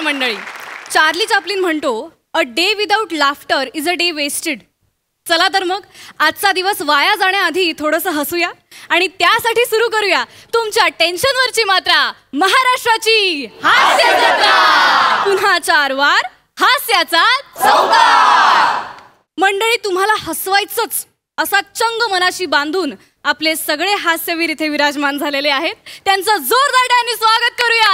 मंडळी. Charlie Chaplin म्हणतो, a day without laughter is a day wasted. चला तर मग आजचा दिवस वाया जाण्याआधी थोडंसं हसूया आणि त्यासाठी सुरू करूया तुमच्या टेन्शनवरची मात्रा, महाराष्ट्राची हास्य जत्रा. पुन्हा 4 वार हास्याचा चौकार. मंडळी, तुम्हाला हसवायचंच असा चंग मनाशी बांधून आपले सगळे हास्यवीर इथे विराजमान झालेले आहेत. त्यांचं जोरदार टाळ्यांनी स्वागत करूया.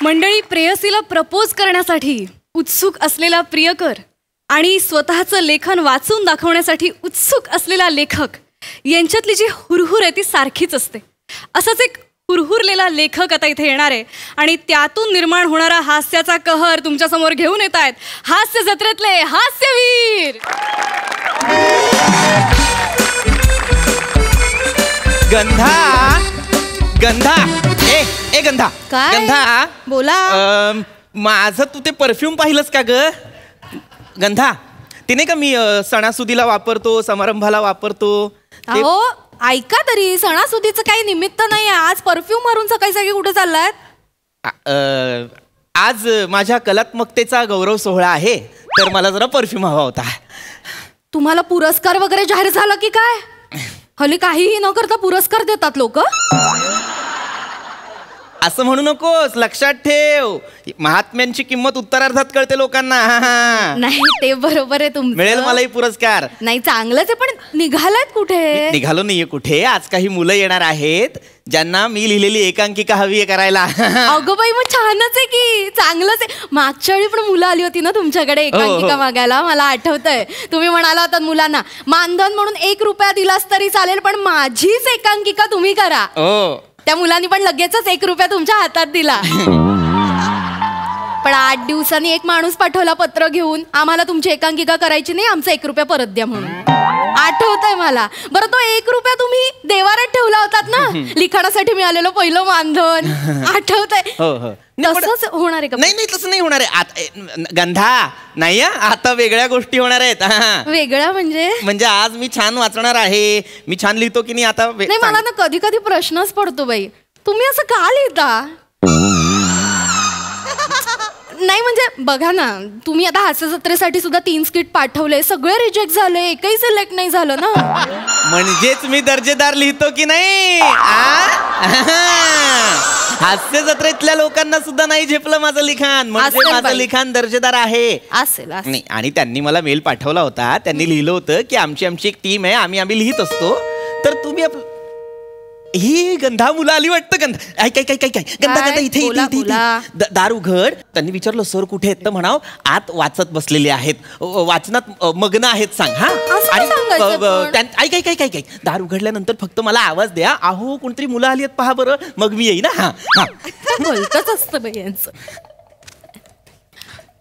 मंडळी, प्रेयसीला प्रपोज करण्यासाठी उत्सुक असलेला प्रियकर आणि स्वतःचं लेखन वाचून दाखवण्यासाठी उत्सुक असलेला लेखक यांच्यातली जी हुरहुर आहे ती सारखीच असते. असंच एक हुरहुरलेला लेखक आता इथे येणार आहे आणि त्यातून निर्माण होणारा हास्याचा कहर तुमच्यासमोर घेऊन येत आहेत हास्य जत्रेतले हास्यवीर. गंधा गंधा ए गंधा. काय? गंधा बोला. माझं तू ते परफ्यूम पाहिलंस का ग गंधा? ते नाही का मी सणासुदीला वापरतो, समारंभाला वापरतो. अहो ऐका तरी, सणासुदीचं काही निमित्त नाही. आज परफ्यूम मारून सकाळी सकाळी कुठे चाललाय? आज माझ्या कलात्मकतेचा गौरव सोहळा आहे, तर मला जरा परफ्यूम हवा होता. तुम्हाला पुरस्कार वगैरे जाहीर झाला की काय? हल्ली काहीही न करता पुरस्कार देतात लोक. असं म्हणू नकोस, लक्षात ठेव, महात्म्यांची किंमत उत्तरार्धात कळते लोकांना. नाही ते बरोबर आहे तुमचं. मिळेल मलाही पुरस्कार. नाही चांगलंच आहे, पण निघालात कुठे? निघालो नाहीये कुठे. आज काही मुलं येणार आहेत ज्यांना मी लिहिलेली एकांकिका हवी आहे करायला. अगं बाई, मग छानच आहे की, चांगलंच आहे. मागच्या वेळी पण मुलं आली होती ना तुमच्याकडे एकांकिका मागायला, मला आठवतंय. तुम्ही म्हणाला होता मुलांना मानधन म्हणून 1 रुपया दिलास तरी चालेल, पण माझीच एकांकिका तुम्ही करा. त्या मुलांनी पण लगेचच 1 रुपया तुमच्या हातात दिला. पण 8 दिवसांनी एक माणूस पाठवला पत्र घेऊन, आम्हाला तुमची एकांकिका करायची नाही, आमचा 1 रुपया परत द्या म्हणून. आठवतंय मला. बरं, तो 1 रुपया तुम्ही देवारात ठेवला होतात ना, लिखाणासाठी मिळालेलं पहिलं मानधन. आठवतंय? तसंच होणार आहे का? नाही, तसं नाही होणार आहे गंधा. नाही, आता वेगळ्या गोष्टी होणार आहेत. वेगळ्या म्हणजे आज मी छान वाचणार आहे, मी छान लिहितो की नाही आता. नाही, मला ना कधी कधी प्रश्नच पडतो बाई, तुम्ही असं का लिहिता? नाही म्हणजे बघा ना, तुम्ही आता हास्य जत्रेसाठी सुद्धा 3 स्किट पाठवले, सगळे रिजेक्ट झाले, एकही सिलेक्ट नाही झालं ना. म्हणजेच मी दर्जेदार लिहितो की नाही? हास्य जत्रेतल्या लोकांना सुद्धा नाही झेपलं माझं लिखाण, म्हणजे माझं लिखाण दर्जेदार आहे. असेल नाही. आणि त्यांनी मला मेल पाठवला होता, त्यांनी लिहिलं होतं की आमची एक टीम आहे, आम्ही लिहित असतो, तर तुम्ही ही गंधा मुलं आली वाटतं. गंधा ऐक गंधा इथे दार उघड. त्यांनी विचारलं सर कुठे आहेत, तर म्हणाव आत वाचत बसलेले आहेत, वाचनात मग्न आहेत, सांग. हा ऐक दार उघडल्यानंतर फक्त मला आवाज द्या, अहो कोणतरी मुलं आली आहेत पहा बरं, मग मी येईन. हा बोलतच असतं बाई यांचं.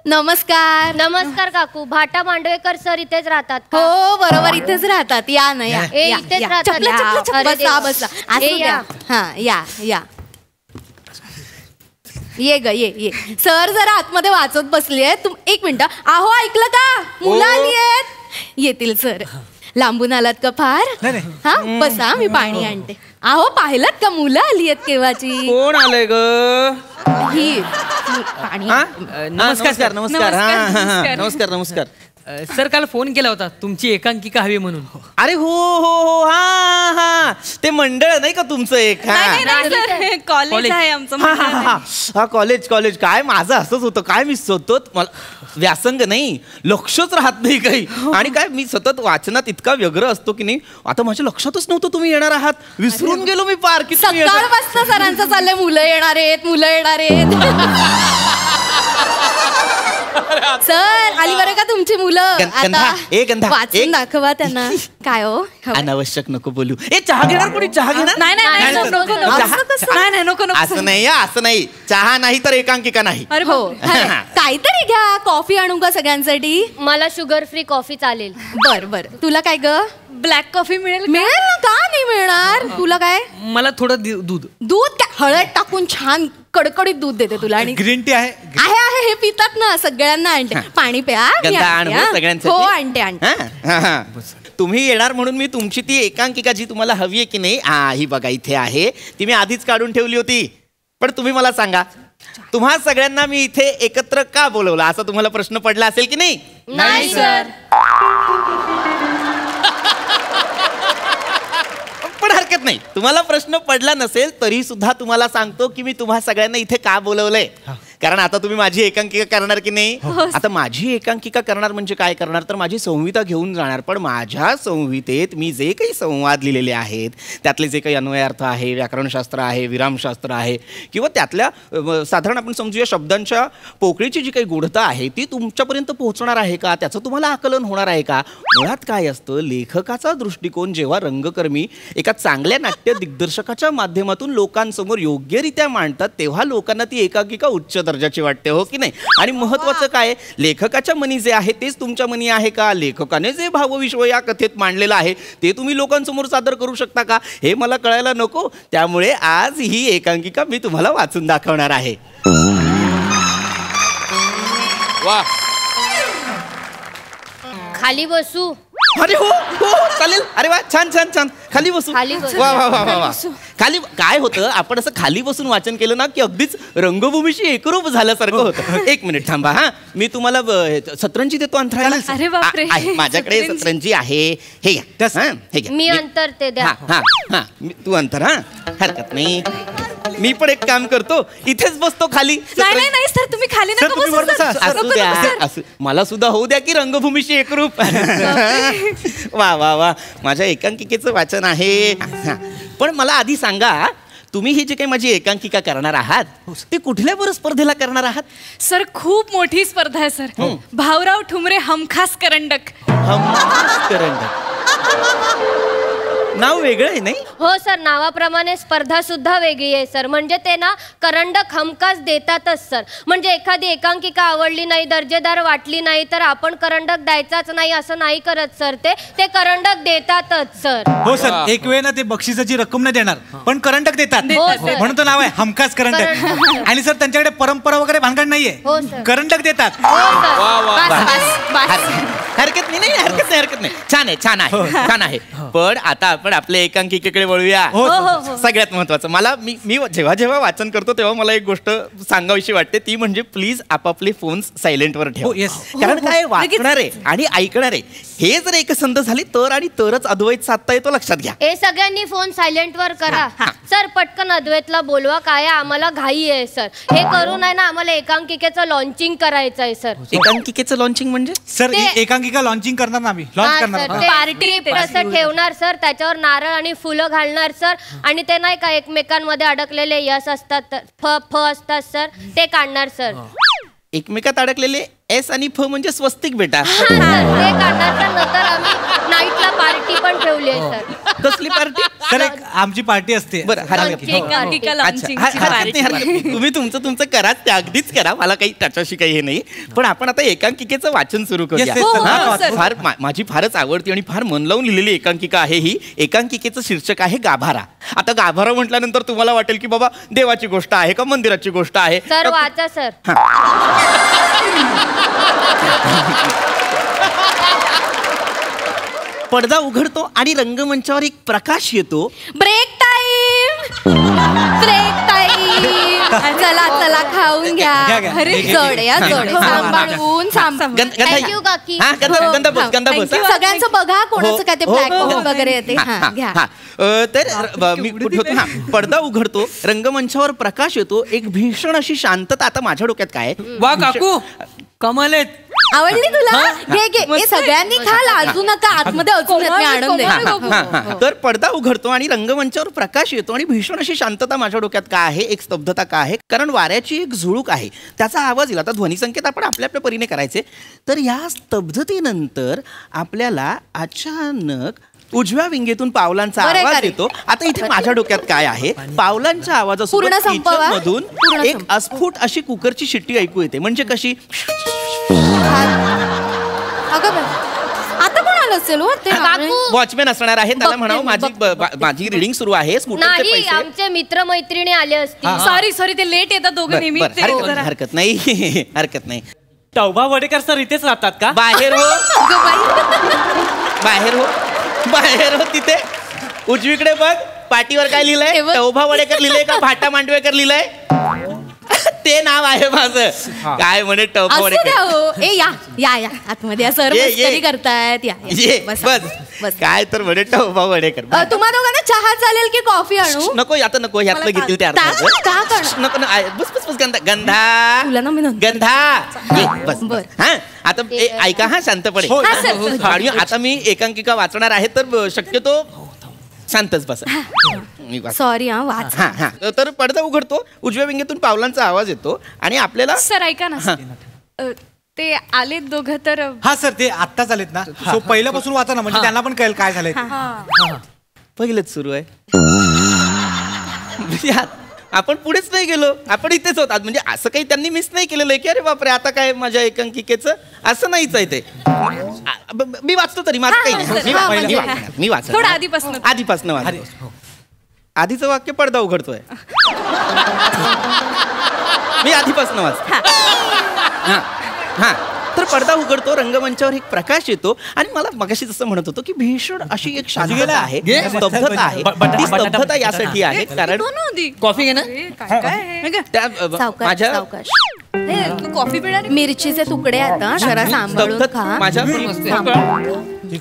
नमस्कार. नमस्कार काकू. भाटा मांडवेकर सर इथेच राहतात का? हो बरोबर, इथेच राहतात. या ना, या इथेच राहतात. या ये ग ये. सर जरा आतमध्ये वाचत बसली आहेत. 1 मिनिट. अहो ऐकलं का, मुलं आली आहेत. येतील सर. लांबून आलात का फार? हा बसा, मी पाणी आणते. अहो पाहिलं का, मुलं आली आहेत केव्हाची. कोण आलंय ग? ही पाणी. नमस्कार. नमस्कार. सर काल फोन केला होता, तुमची एकांकिका हवी म्हणून. अरे हो, हा ते मंडळ नाही का तुमचं एक? कॉलेज आहे आमचं. हा कॉलेज. काय माझं असंच होतं, काय मी सतत, मला व्यासंग नाही, लक्षच राहत नाही काही. आणि काय मी सतत वाचनात इतका व्यग्र असतो की नाही, आता माझ्या लक्षातच नव्हतं तुम्ही येणार आहात, विसरून गेलो मी पार. की सकाळपासून सरांचं चाललंय मुलं येणार आहेत. सर आली बरं का तुमची मुलं. गंधा वाचून दाखवा त्यांना. काय हो, अनावश्यक नको बोलू. चहा घेणार कोणी? चहा घेणार? नको. असं नाही. चहा नाही तर एकांकिका नाही. अरे हो, काहीतरी घ्या. कॉफी आणू का सगळ्यांसाठी? मला शुगर फ्री कॉफी चालेल. बर. तुला काय ग? ब्लॅक कॉफी मिळेल ना? का नाही मिळणार? तुला काय? मला थोडं दूध काय हळद टाकून छान कडकडीत दूध देते तुला. आणि ग्रीन टी आहे. हे पितात ना, सगळ्यांना आणते. पाणी प्या. सगळ्यांसाठी हो आणते. तुम्ही येणार म्हणून मी तुमची ती एकांकिका जी तुम्हाला हवी आहे की नाही, ही बघा इथे आहे, ती मी आधीच काढून ठेवली होती. पण तुम्ही मला सांगा, तुम्हा सगळ्यांना मी इथे एकत्र का बोलवलं असा तुम्हाला प्रश्न पडला असेल की नाही? नाही सर. पण हरकत नाही, तुम्हाला प्रश्न पडला नसेल तरी सुद्धा तुम्हाला सांगतो की मी तुम्हा सगळ्यांना इथे का बोलवलंय. कारण आता तुम्ही माझी एकांकिका करणार की नाही? आता माझी एकांकिका करणार म्हणजे काय करणार, तर माझी संहिता घेऊन जाणार. पण माझ्या संहितेत मी जे काही संवाद लिहिलेले आहेत, त्यातले जे काही अन्वयार्थ आहे, व्याकरणशास्त्र आहे, विरामशास्त्र आहे, किंवा त्यातल्या साधारण आपण समजूया शब्दांच्या पोकळीची जी काही गूढता आहे ती तुमच्यापर्यंत पोहोचणार आहे का, त्याचं तुम्हाला आकलन होणार आहे का? मुळात काय असतं, लेखकाचा दृष्टिकोन जेव्हा रंगकर्मी एका चांगल्या नाट्य दिग्दर्शकाच्या माध्यमातून लोकांसमोर योग्यरित्या मांडतात, तेव्हा लोकांना ती एकांकिका उच्च दर्जाची वाटते, हो की नाही? आणि महत्वाचं काय, लेखकाच्या मनी जे आहे तेच तुमच्या मनी आहे का? लेखकाने जे भावविश्व या कथेत मांडलेलं आहे ते तुम्ही लोकांसमोर सादर करू शकता का, हे मला कळायला नको. त्यामुळे आज ही एकांकिका मी तुम्हाला वाचून दाखवणार आहे. वा, खाली बसू. अरे हो हो चालेल. अरे वा, छान छान छान. खाली बसू. खाली बसू. वा वा वा वा वा. खाली काय होतं, आपण असं खाली बसून वाचन केलं ना की अगदीच रंगभूमीशी एकरूप झाल्यासारखं होतं. एक मिनिट थांबा. हा, मी तुम्हाला सतरंजी देतो अंतराळाला. अरे बापरे. आहे, माझ्याकडे सतरंजी आहे. हे घ्या. हा, हे घ्या. मी अंतर ते द्या. हा हा, तू अंतर. हा, हरकत नाही. मी पण एक काम करतो, इथेच बसतो खाली. नाही नाही सर, तुम्ही खाली नका बसू सर. असू द्या, असू. मला सुद्धा होऊ द्या की रंगभूमीशी एकरूप. वा वा वा, माझ्या एकांकिकेचं वाचन आहे. पण मला आधी सांगा, तुम्ही ही जी काही माझी एकांकिका करणार आहात ती कुठल्या बरं स्पर्धेला करणार आहात? सर खूप मोठी स्पर्धा आहे सर. भाऊराव ठुमरे हमखास करंडक. हमखास करंडक नाव वेगळं आहे नाही? हो सर, नावाप्रमाणे स्पर्धा सुद्धा वेगळी आहे सर. म्हणजे ते ना करंडक हमखास देतातच सर. म्हणजे एखादी एकांकिका आवडली नाही, दर्जेदार वाटली नाही तर आपण करंडक द्यायचाच नाही असं नाही करत सर. ते करंडक देतातच सर. हो सर, एक वेळ ना ते बक्षिसाची रक्कम नाही देणार पण करंडक देतात. हो सर. म्हणून तो नाव आहे हमखास करंडक. आणि सर त्यांच्याकडे परंपरा वगैरे भानगड नाहीये. हो सर. करंडक देतात. हो सर. हरकत नाही, हरकत नाही, हरकत नाही. छान आहे, छान आहे, छान आहे. पण आता आपण आपल्या एकांकिकेकडे वळूया. सगळ्यात महत्वाचं, मला मी जेव्हा जेव्हा वाचन करतो तेव्हा मला एक गोष्ट सांगावीशी वाटते, ती म्हणजे प्लीज आपापले फोन्स सायलेंटवर ठेवा. कारण काय, वाचणारे आणि ऐकणारे हे जर एकसंध झाले तर आणि तरच अद्वैत साधता येतो, लक्षात घ्या. हे सगळ्यांनी फोन सायलेंट वर करा सर. पटकन अद्वैतला बोलवा, काय आम्हाला घाई आहे सर. हे करून आहे ना आम्हाला एकांकिकेचं लॉन्चिंग करायचं आहे सर. एकांकिकेचं लॉन्चिंग म्हणजे सर एकांकिका लॉन्चिंग करणार ना आम्ही, लॉन्च करणार. पार्टी असं ठेवणार सर, त्याच्यावर नारळ आणि फुलं घालणार सर. आणि ते नाही का एकमेकांमध्ये अडकलेले यश असतात, फ असतात सर, ते काढणार सर. एकमेकात अडकलेले एस आणि फ म्हणजे स्वस्तिक बेटा. ते काढणार सर. नंतर आम्ही नाईटला पार्टी पण ठेवली आहे सर. कसली पार्टी? सर एक आमची पार्टी असते. बरं, एकांकिका launching ची हरकत नाही. तुम्ही तुमचं कराच, ते अगदीच करा, मला काही त्याच्याशी काही हे नाही. पण आपण आता एकांकिकेचं वाचन सुरू करूया. माझी फारच आवडती आणि फार मन लावून लिहिलेली एकांकिका आहे ही. एकांकिकेचं शीर्षक आहे गाभारा. आता गाभारा म्हटल्यानंतर तुम्हाला वाटेल की बाबा देवाची गोष्ट आहे का मंदिराची गोष्ट आहे? सर वाचा सर. पडदा उघडतो आणि रंगमंचावर एक प्रकाश येतो. Break time, break time. चला चला खाऊन घ्या. अरे जोड या जोड, सांभाळून थँक्यू काकी. सगळ्यांचं बघा कोणाचं काय ते ब्लॅक वगैरे येते. घ्या. तर मी कुठे होतो? पडदा उघडतो, रंगमंचावर प्रकाश येतो, एक भीषण अशी शांतता. आता माझ्या डोक्यात काय, वा काकू कमाल आहेत. आवडली तुला? घे घे. हे सगळ्यांनी खा, लाजू नका. आतमध्ये अजून मी आणून दे. तर पडदा उघडतो आणि रंगमंचावर प्रकाश येतो आणि भीषण अशी शांतता माझ्या डोक्यात का आहे, एक स्तब्धता का आहे, कारण वाऱ्याची एक झुळूक आहे, त्याचा आवाज येईल. आता ध्वनिसंकेत आपण आपल्या आपल्या परीने करायचे. तर या स्तब्धतेनंतर आपल्याला अचानक उजव्या विंगेतून पावलांचा आवाज येतो. आता इथे माझ्या डोक्यात काय आहे, पावलांच्या आवाजासोबत किचनमधून एक अस्फुट अशी कुकरची शिट्टी ऐकू येते. म्हणजे कशी? आता कोण आलं असेल? वॉचमॅन असणार आहे, त्याला म्हणावं माझी रिडिंग सुरू आहे. नाही, आमचे मित्र मैत्रिणी आले असतील. सॉरी ते लेट येतात दोघं नेहमी. हरकत नाही, हरकत नाही. टौबा वडेकर सर इथेच राहतात का? बाहेर हो, बाहेर हो, बाहेर हो. तिथे उजवीकडे बघ, पाठीवर काय लिहिलंय? तेव्हा- टोभा वडेकर लिहिलंय का भाटा मांडवेकर लिहिलंय? ते नाव आहे माझं. काय म्हणे टोभा असू द्या वडेकर. हो. ए या या या आतमध्ये या सर ये, मस्करी ये. करतायत. या ये बसा, बस बस. काय तर म्हणे टोभा वडेकर. तुम्हा दोघांना चहा चालेल की कॉफी आणू? नको आता नको ह्यातलं मला घेतील त्या का- अर्थाचं. का करणार? नको ना बस बस बस गंधा गंधा तुला ना मी नंतर- गंधा ये, बस बर. हा आता ऐका हा शांतपणे. हा, सर. आणि आता मी एकांकिका वाचणार आहे तर शक्यतो शांतच बसा. मी वाच- सॉरी हा वाच. हा हा तर पडदा उघडतो, उजव्या विंगेतून पावलांचा आवाज येतो आणि आपल्याला सर ऐका ना ते आलेत दोघं तर हा सर ते आत्ताच आलेत ना सो पहिल्यापासून वाचा ना म्हणजे त्यांना पण कळेल काय झालंय ते. पहिलंच सुरू आहे. म्हणजे आपण पुढेच नाही गेलो, आपण इथेच होतात. म्हणजे असं काही त्यांनी मिस नाही केलेलं आहे की अरे बापरे आता काय माझ्या एकांकिकेचं असं नाहीच आहे ते. मी वाचतो तरी माझं काही नाही. हा, मी म्हणजे- वाचणार, मी वाचणार. थोडं आधीपासून वाचतो. आधीचं वाक्य पडदा उघडतोय. मी आधीपासून वाचतो. हा हा तर पडदा उघडतो, रंगमंचावर एक प्रकाश येतो आणि मला मगाशी जसं म्हणत होतो की भीषण अशी एक शांतता आहे, स्तब्धता आहे. ती स्तब्धता यासाठी आहे कारण कॉफी घे ना. त्या सावकाश माझ्या सावकाश. कॉफी पिणार मिरचीचे तुकडे आता जरा सांभाळून स्तब्धता खा. माझ्या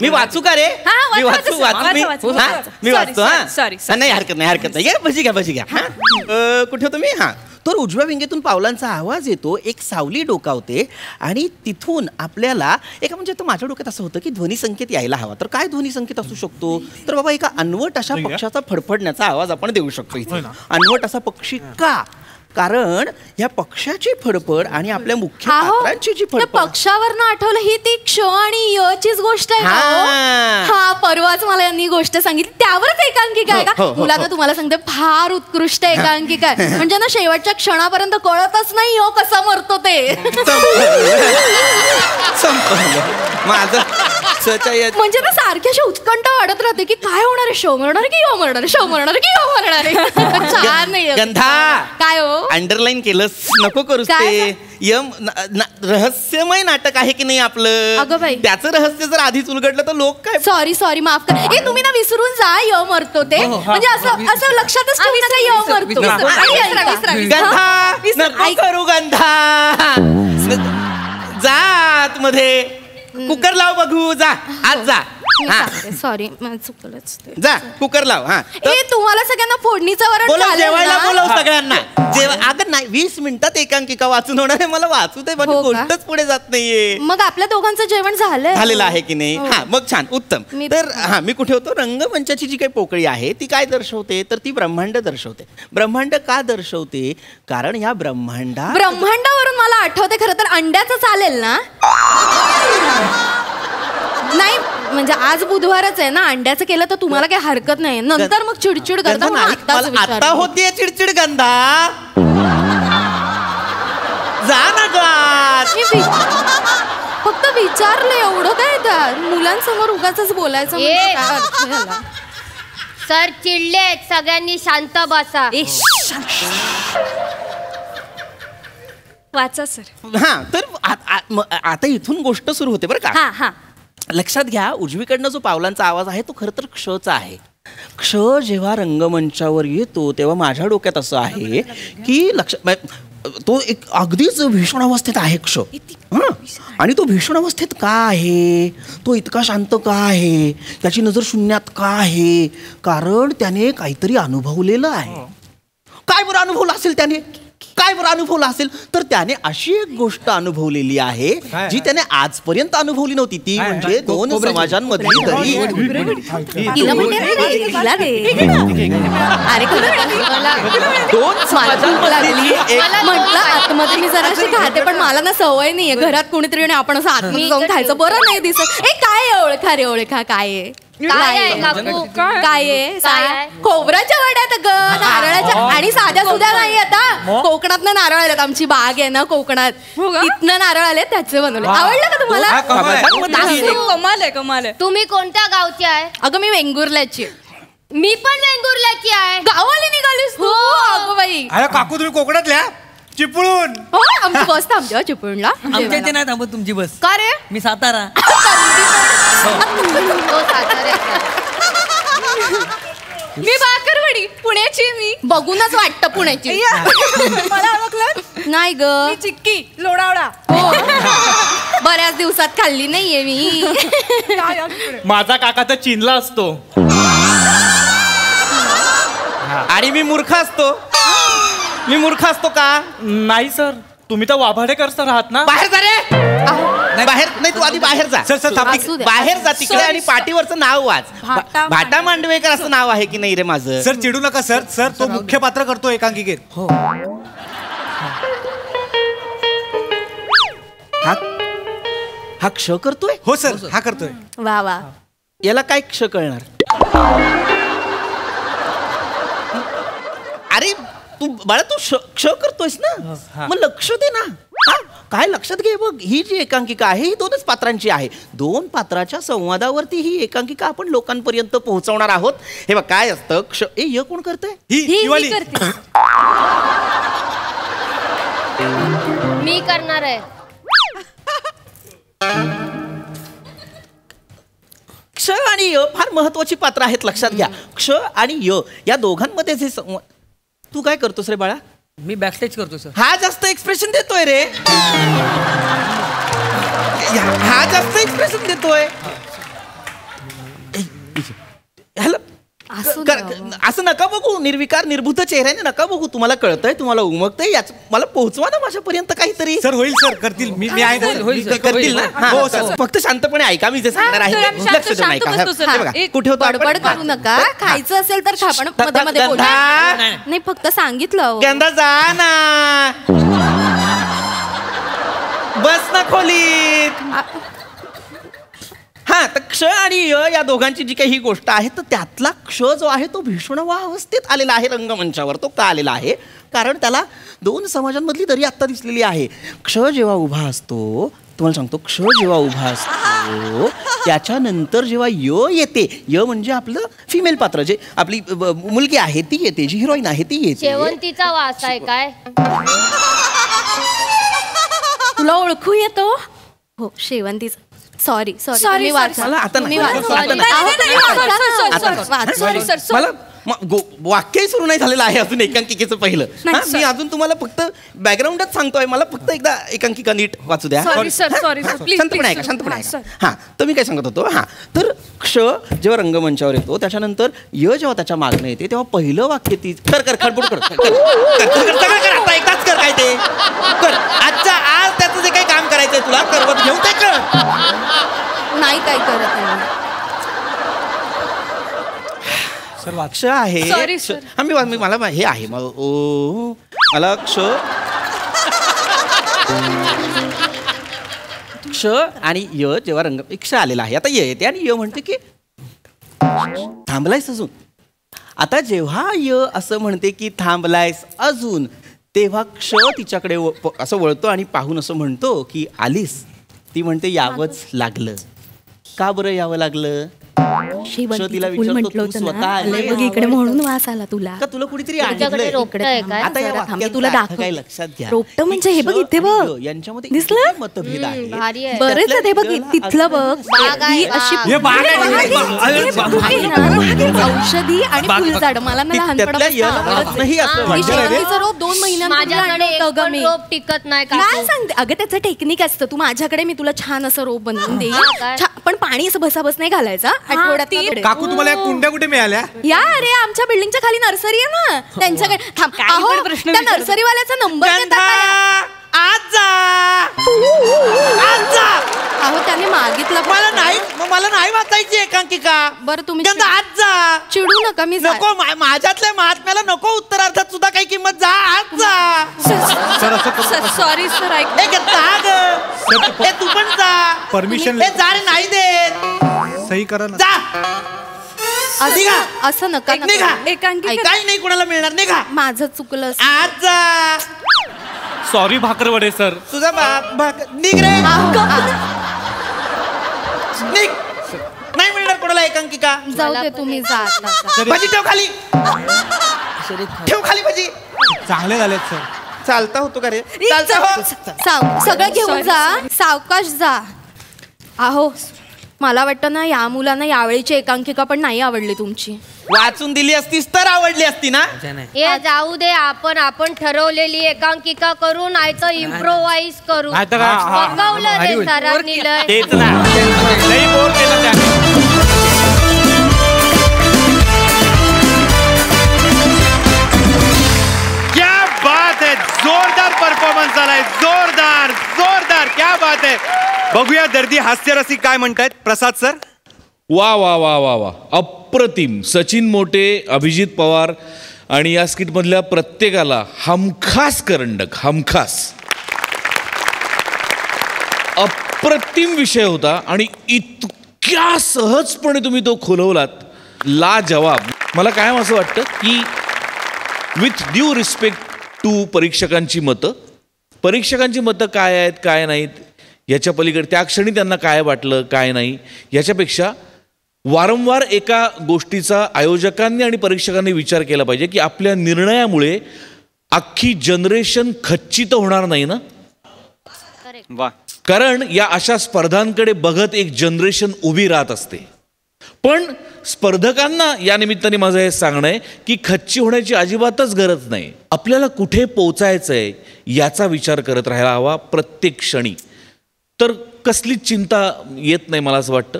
मी वाचू का रे? हा, मी वाचा, वाचू वाचा, वाचू मी वाचा, हा, वाचा. मी वाचतो. हा Sorry. नाही हरकत नाही ये भजी घ्या हा. कुठे होतो मी? हा तर उजव्या विंगेतून पावलांचा आवाज येतो, एक सावली डोकावते आणि तिथून आपल्याला एका म्हणजे तर माझ्या डोक्यात असं होतं की ध्वनी संकेत यायला हवा. तर काय ध्वनी संकेत असू शकतो? तर बाबा एका अनवट अशा पक्षाचा फडफडण्याचा आवाज आपण देऊ शकतो इथे. अनवट असा पक्षी का? कारण या पक्षाची फडफड आणि आपल्या मुख्य पात्रांची जी त्या फडफड पक्षावरनं आठवलं ही ती क्ष आणि यचीच गोष्ट आहे का हो? हा. हा परवाच मला यांनी गोष्ट सांगितली त्यावरच एकांकिका आहे हो, का? हो, हो, मुला हो. तर तुम्हाला सांगते फार उत्कृष्ट एकांकिका आहे. म्हणजे ना शेवटच्या क्षणापर्यंत कळतच नाही हो कसा मरतो ते. संपलं माझं म्हणजे ना सारखी अशी उत्कंठ वाढत राहते की काय होणार आहे, शो मरणार आहे की यो मरणार आहे, शो मरणार आहे की यो मरणार आहे. छान नाही गंधा काय हो अंडरलाईन केलंस नको करूस काय? ते रहस्यमय नाटक आहे की नाही आपलं. अगं बाई. त्याचं रहस्य जर आधीच उलगडलं तर लोक काय सॉरी माफ कर. ए तुम्ही ना विसरून जा य मरतो ते. म्हणजे असं लक्षातच ठेवू नका य मरतो. गंधा नको करू गंधा. जा आतमध्ये कुकर लाव बघू जा आज जा. हा सॉरी चुकलंच ते. जा कुकर लाव. हा ए तुम्हाला सगळ्यांना फोडणीचं वरण बोलव चालेल जेवायला ना? बोलव सगळ्यांना. अगं नाही 20 मिनिटात एकांकिका वाचून होणार आहे. मला वाचू दे माझी हो का? गोष्टच पुढे जात नाहीये. मग आपल्या दोघांचं जेवण झालंय झालेलं आहे की नाही? हो. हा मग छान उत्तम. तर हा मी कुठे होतो? रंगमंचाची जी काही पोकळी आहे ती काय दर्शवते तर ती ब्रह्मांड दर्शवते. ब्रह्मांड का दर्शवते? कारण या ब्रह्मांडावरून मला आठवते खरं तर अंड्याचं चालेल ना? नाही म्हणजे आज बुधवारच आहे ना, अंड्याचं केलं तर तुम्हाला काही हरकत नाही. नंतर मग चिडचिड करता गंधा नाही, मला आता होतीये चिडचिड गंधा. जा ना गात. फक्त विचारलं एवढं काय त्या मुलांसमोर उगाच बोलायचं म्हणजे ए. काय अर्थ झाला? सर चिडलेत, सगळ्यांनी शांत बसा. वाचा सर. हा तर आता इथून गोष्ट सुरू होते बरं का. हा लक्षात घ्या उजवीकडनं जो पावलांचा आवाज आहे तो खरं तर क्षचा आहे. क्ष जेव्हा रंगमंचावर येतो तेव्हा माझ्या डोक्यात असं आहे की तो एक अगदीच भीषण अवस्थेत आहे क्ष. आणि तो भीषण अवस्थेत का आहे? तो इतका शांत का आहे? त्याची नजर शून्यात का आहे? कारण त्याने काहीतरी अनुभवलेलं आहे. काय बरं अनुभवलं असेल त्याने? काय बरं अनुभवलं असेल तर त्याने अशी एक गोष्ट अनुभवलेली आहे जी त्याने आजपर्यंत अनुभवली नव्हती. ती म्हणजे दोन समाजांमधली दरी. तिला म्हणते ना रे, तिला दे. अरे दोन समाजांमधली एक म्हटलं आतमध्ये मी जराशी खाते पण मला ना सवय नाहीये. घरात कोणीतरी आणि आपण असं आतमध्ये जाऊन खायचं बरं नाही दिसत. ए काय आहे? ओळखा रे ओळखा. काय आहे? काय आहे काकू? काय आहे? काय आहे? खोबऱ्याच्या वड्यात ग नारळाच्या आणि साध्या सुद्धा नाही. आता कोकणातनं नारळ आलेत. आमची बाग आहे ना कोकणात, तिथनं नारळ आले त्याचे बनवले. आवडलं का तुम्हाला? कमाल आहे. तुम्ही कोणत्या गावची आहे? अगं मी वेंगुर्ल्याची. मी पण वेंगुर्ल्याची आहे. गावाला निघालीस तू? अगं बाई. अरे काकू तुम्ही कोकणातल्या चिपळून. हो आमची बस थांबते हो चिपळूणला. आमच्या इथे नाही थांबत तुमची बस. का रे? मी सातारा. तो साताऱ्याचा. मी बाकरवडी पुण्याची मी बघूनच वाटतं पुण्याची. मला ओळखलं नाही ग, मी चिक्की लोणावळा. हो. बऱ्याच दिवसात खाल्ली नाहीये मी. माझा काका तर चीनला असतो. आणि मी मूर्ख असतो. मी मूर्ख असतो का? नाही सर, तुम्ही तर वाभाडेकर सर आहात ना. बाहेर जा रे. नाही बाहेर नाही, तू आधी बाहेर जा. सर थांब. असू दे. बाहेर जा तिकडे आणि पाठीवरचं नाव वाच. भाटा मांडवेकर असं नाव आहे की नाही रे माझं? सर चिडू नका सर. सर तो मुख्य पात्र करतो एकांकिकेत. हा क्ष करतोय? हो सर, हा करतोय. वा वा. याला काय क्ष कळणार? अरे तू बाळा, तू क्ष करतोयस ना, मग लक्ष दे ना. काय लक्षात घे बघ, ही जी एकांकिका आहे ही 2च पात्रांची आहे. 2 पात्राच्या संवादावरती ही एकांकिका आपण लोकांपर्यंत पोहोचवणार आहोत. हे बघ काय असतं, क्ष य कोण करतंय? ही वाली. मी करणार आहे. क्ष आणि य फार महत्वाची पात्र आहेत, लक्षात घ्या. क्ष आणि य या दोघांमध्ये जे संवाद. तू काय करतोस रे बाळा? मी बॅकस्टेज करतो सर. हा जास्त एक्सप्रेशन देतोय रे. हा जास्त एक्सप्रेशन देतोय. ह्याला असं नका बघू, निर्विकार निर्भूत चेहऱ्याने नका बघू. तुम्हाला कळतंय, तुम्हाला उमगतंय, याच मला पोहोचवा ना माझ्यापर्यंत काहीतरी. सर होईल सर, करतील. मी आहे ना. होईल सर, करतील ना? हा, हो सर. फक्त शांतपणे ऐका, मी जे सांगणार आहे लक्ष देऊन ऐका. हे बघा, कुठे होतो आपण? बडबड करू नका. खायचं असेल तर खा, पण मध्ये मध्ये बोला. गंधा, नाही, फक्त सांगितलं. गंधा जा ना, बस ना खोलीत. हा, तर क्ष आणि य या दोघांची जी काही ही गोष्ट आहे, तर त्यातला क्ष जो आहे तो भीषण अवस्थेत आलेला आहे रंगमंचावर. तो का आलेला आहे? कारण त्याला 2 समाजांमधली दरी आत्ता दिसलेली आहे. क्ष जेव्हा उभा असतो, तुम्हाला सांगतो, क्ष जेव्हा उभा असतो त्याच्यानंतर जेव्हा य येते, य म्हणजे आपलं फिमेल पात्र, जे आपली मुलगी आहे ती येते, जी हिरोईन आहे ती येते. शेवंतीचा वास आहे काय? तुला ओळखू येतो? हो, शेवंतीच. सॉरी सॉरी Sorry, मला आता तुम्ही नाही. वाचा. आता नाही. मला वाक्यही सुरू नाही झालेलं आहे अजून एकांकिकेचं पहिलं. हा, मी अजून तुम्हाला फक्त बॅकग्राऊंडच सांगतोय. मला फक्त एकदा एकांकिका नीट वाचू द्या. Sorry, sir, sorry, sir. Please, शांतपणे please, ऐका, sir. शांतपणे हा, ऐका. sir. हा, तर मी काय सांगत होतो, हा, तर क्ष जेव्हा रंगमंचावर येतो त्याच्यानंतर य जेव्हा त्याच्या मागणं येते तेव्हा पहिलं वाक्य ती कर खडबड कर आता एकदाच कर. काय ते कर आज त्याचं जे काही काम करायचंय तुला करवत घेऊन ते कर. नाही काय करत आहे. सर क्ष आहे. Sorry, sir. हा, मला हे आहे मला क्ष आणि य जेव्हा रंग क्ष आलेला आहे, आता य येते आणि य म्हणते की थांबलायस अजून. आता जेव्हा य असं म्हणते की थांबलायस अजून, तेव्हा क्ष तिच्याकडे असं वळतो आणि पाहून असं म्हणतो की आलीस. ती म्हणते यावंच लागलं. का बरं यावं लागलं? शेवंतीचं फुल म्हटलं होतं ना, आलंय बघ इकडे म्हणून वास आला तुला. का तुला कुठेतरी तुझ्याकडे रोपटं आहे काय? आता या जरा थांब, मी वाक्याचा तुला अर्थ दाखवते. काय लक्षात घ्या. रोपटं म्हणजे हे बघ इथे बघ. य यांच्यामध्ये दिसलं? इतके मतभेद आहे. भारी आहे. बरेच आहे ते बघ, तिथलं बघ. बाग आहे, ही अशी बाग. हे बाग आहे. औषधी आणि फुलझाड मला ना त्यातल्या याला वाचनंही असं वाटतं. शेवंतीचं रोप 2 महिन्यांपूर्वी आणलं माझ्याकडे एक होतं ग पण मी. रोप टिकत नाही काय काकू. सांगते अगं, त्याचं टेक्निक असतं. तू माझ्याकडे, मी तुला छान असं रोप बनवून देईन. काय? पण पाणी असं बसाबस नाही घालायचं. आठवड्यात काकू तुम्हाला या कुंड्या कुठे मिळाल्या? या अरे, आमच्या बिल्डिंगच्या खाली नर्सरी आहे ना, त्यांच्याकडे. थांब, काय अहो, बरं प्रश्न त्या विचारतो. नर्सरीवाल्याचा नंबर देता का? आज जा. अहो, त्याने मागितलं पण. मला नाही वाचायची एकांकिका. बरं, तुम्ही गंधा, आज जा. चिडू नका. मी नको, माझ्यातल्या महात्म्याला नको उत्तरार्थात सुद्धा काही किंमत. जा, आज जा. सॉरी सर, ऐक. ए, गंधा, ग. ए, तू पण जा. परमिशन ए, जा रे, नाही देत. सही करा ना. जा. निघा. असं नका एक निघा. एकांकिका काही नाही कोणाला मिळणार. निघा. माझं चुकलं. आज जा. Sorry Bhakarwade sir. तुझा निघ रे. निघ. नाही मिळणार कोणाला एकांकिका. जाऊ दे, तुम्ही जा आता. भजी ठेव खाली. ठेव खाली भजी. चांगले झालेत सर. चालता होतो का रे? चालता हो. सगळं घेऊन जा, सावकाश जा. अहो, मला वाटतं ना या मुलांना यावेळीची एकांकिका पण नाही आवडली तुमची. वाचून दिली असतीस तर आवडली असती ना. हे जाऊ दे, आपण ठरवलेली एकांकिका करू, नाही तर इम्प्रोवाइज करू. बघवलं रे सरांनी लय. तेच ना, लई बोर केलं त्याने. क्या बात है, जोरदार परफॉर्मन्स झालाय, जोरदार जोरदार, क्या बात है. बघूया दर्दी हास्यरसिक काय म्हणतायत. प्रसाद सर. वा वा वा वा वा, अप्रतिम. सचिन मोटे, अभिजित पवार आणि या स्किटमधल्या प्रत्येकाला हमखास करंडक, हमखास. अप्रतिम विषय होता आणि इतक्या सहजपणे तुम्ही तो खुलवलात, लाजवाब. मला कायम असं वाटतं की विथ ड्यू रिस्पेक्ट टू परीक्षकांची मतं काय आहेत काय नाहीत याच्या पलीकडे, त्या क्षणी त्यांना काय वाटलं काय नाही याच्यापेक्षा वारंवार एका गोष्टीचा आयोजकांनी आणि परीक्षकांनी विचार केला पाहिजे की आपल्या निर्णयामुळे अख्खी जनरेशन खच्चित होणार नाही ना. कारण या अशा स्पर्धांकडे बघत एक जनरेशन उभी राहत असते. पण स्पर्धकांना या निमित्ताने माझं हे सांगणं आहे की खच्ची होण्याची अजिबातच गरज नाही. आपल्याला कुठे पोचायचं आहे याचा विचार करत राहायला हवा प्रत्येक क्षणी. तर कसलीच चिंता येत नाही मला असं वाटतं.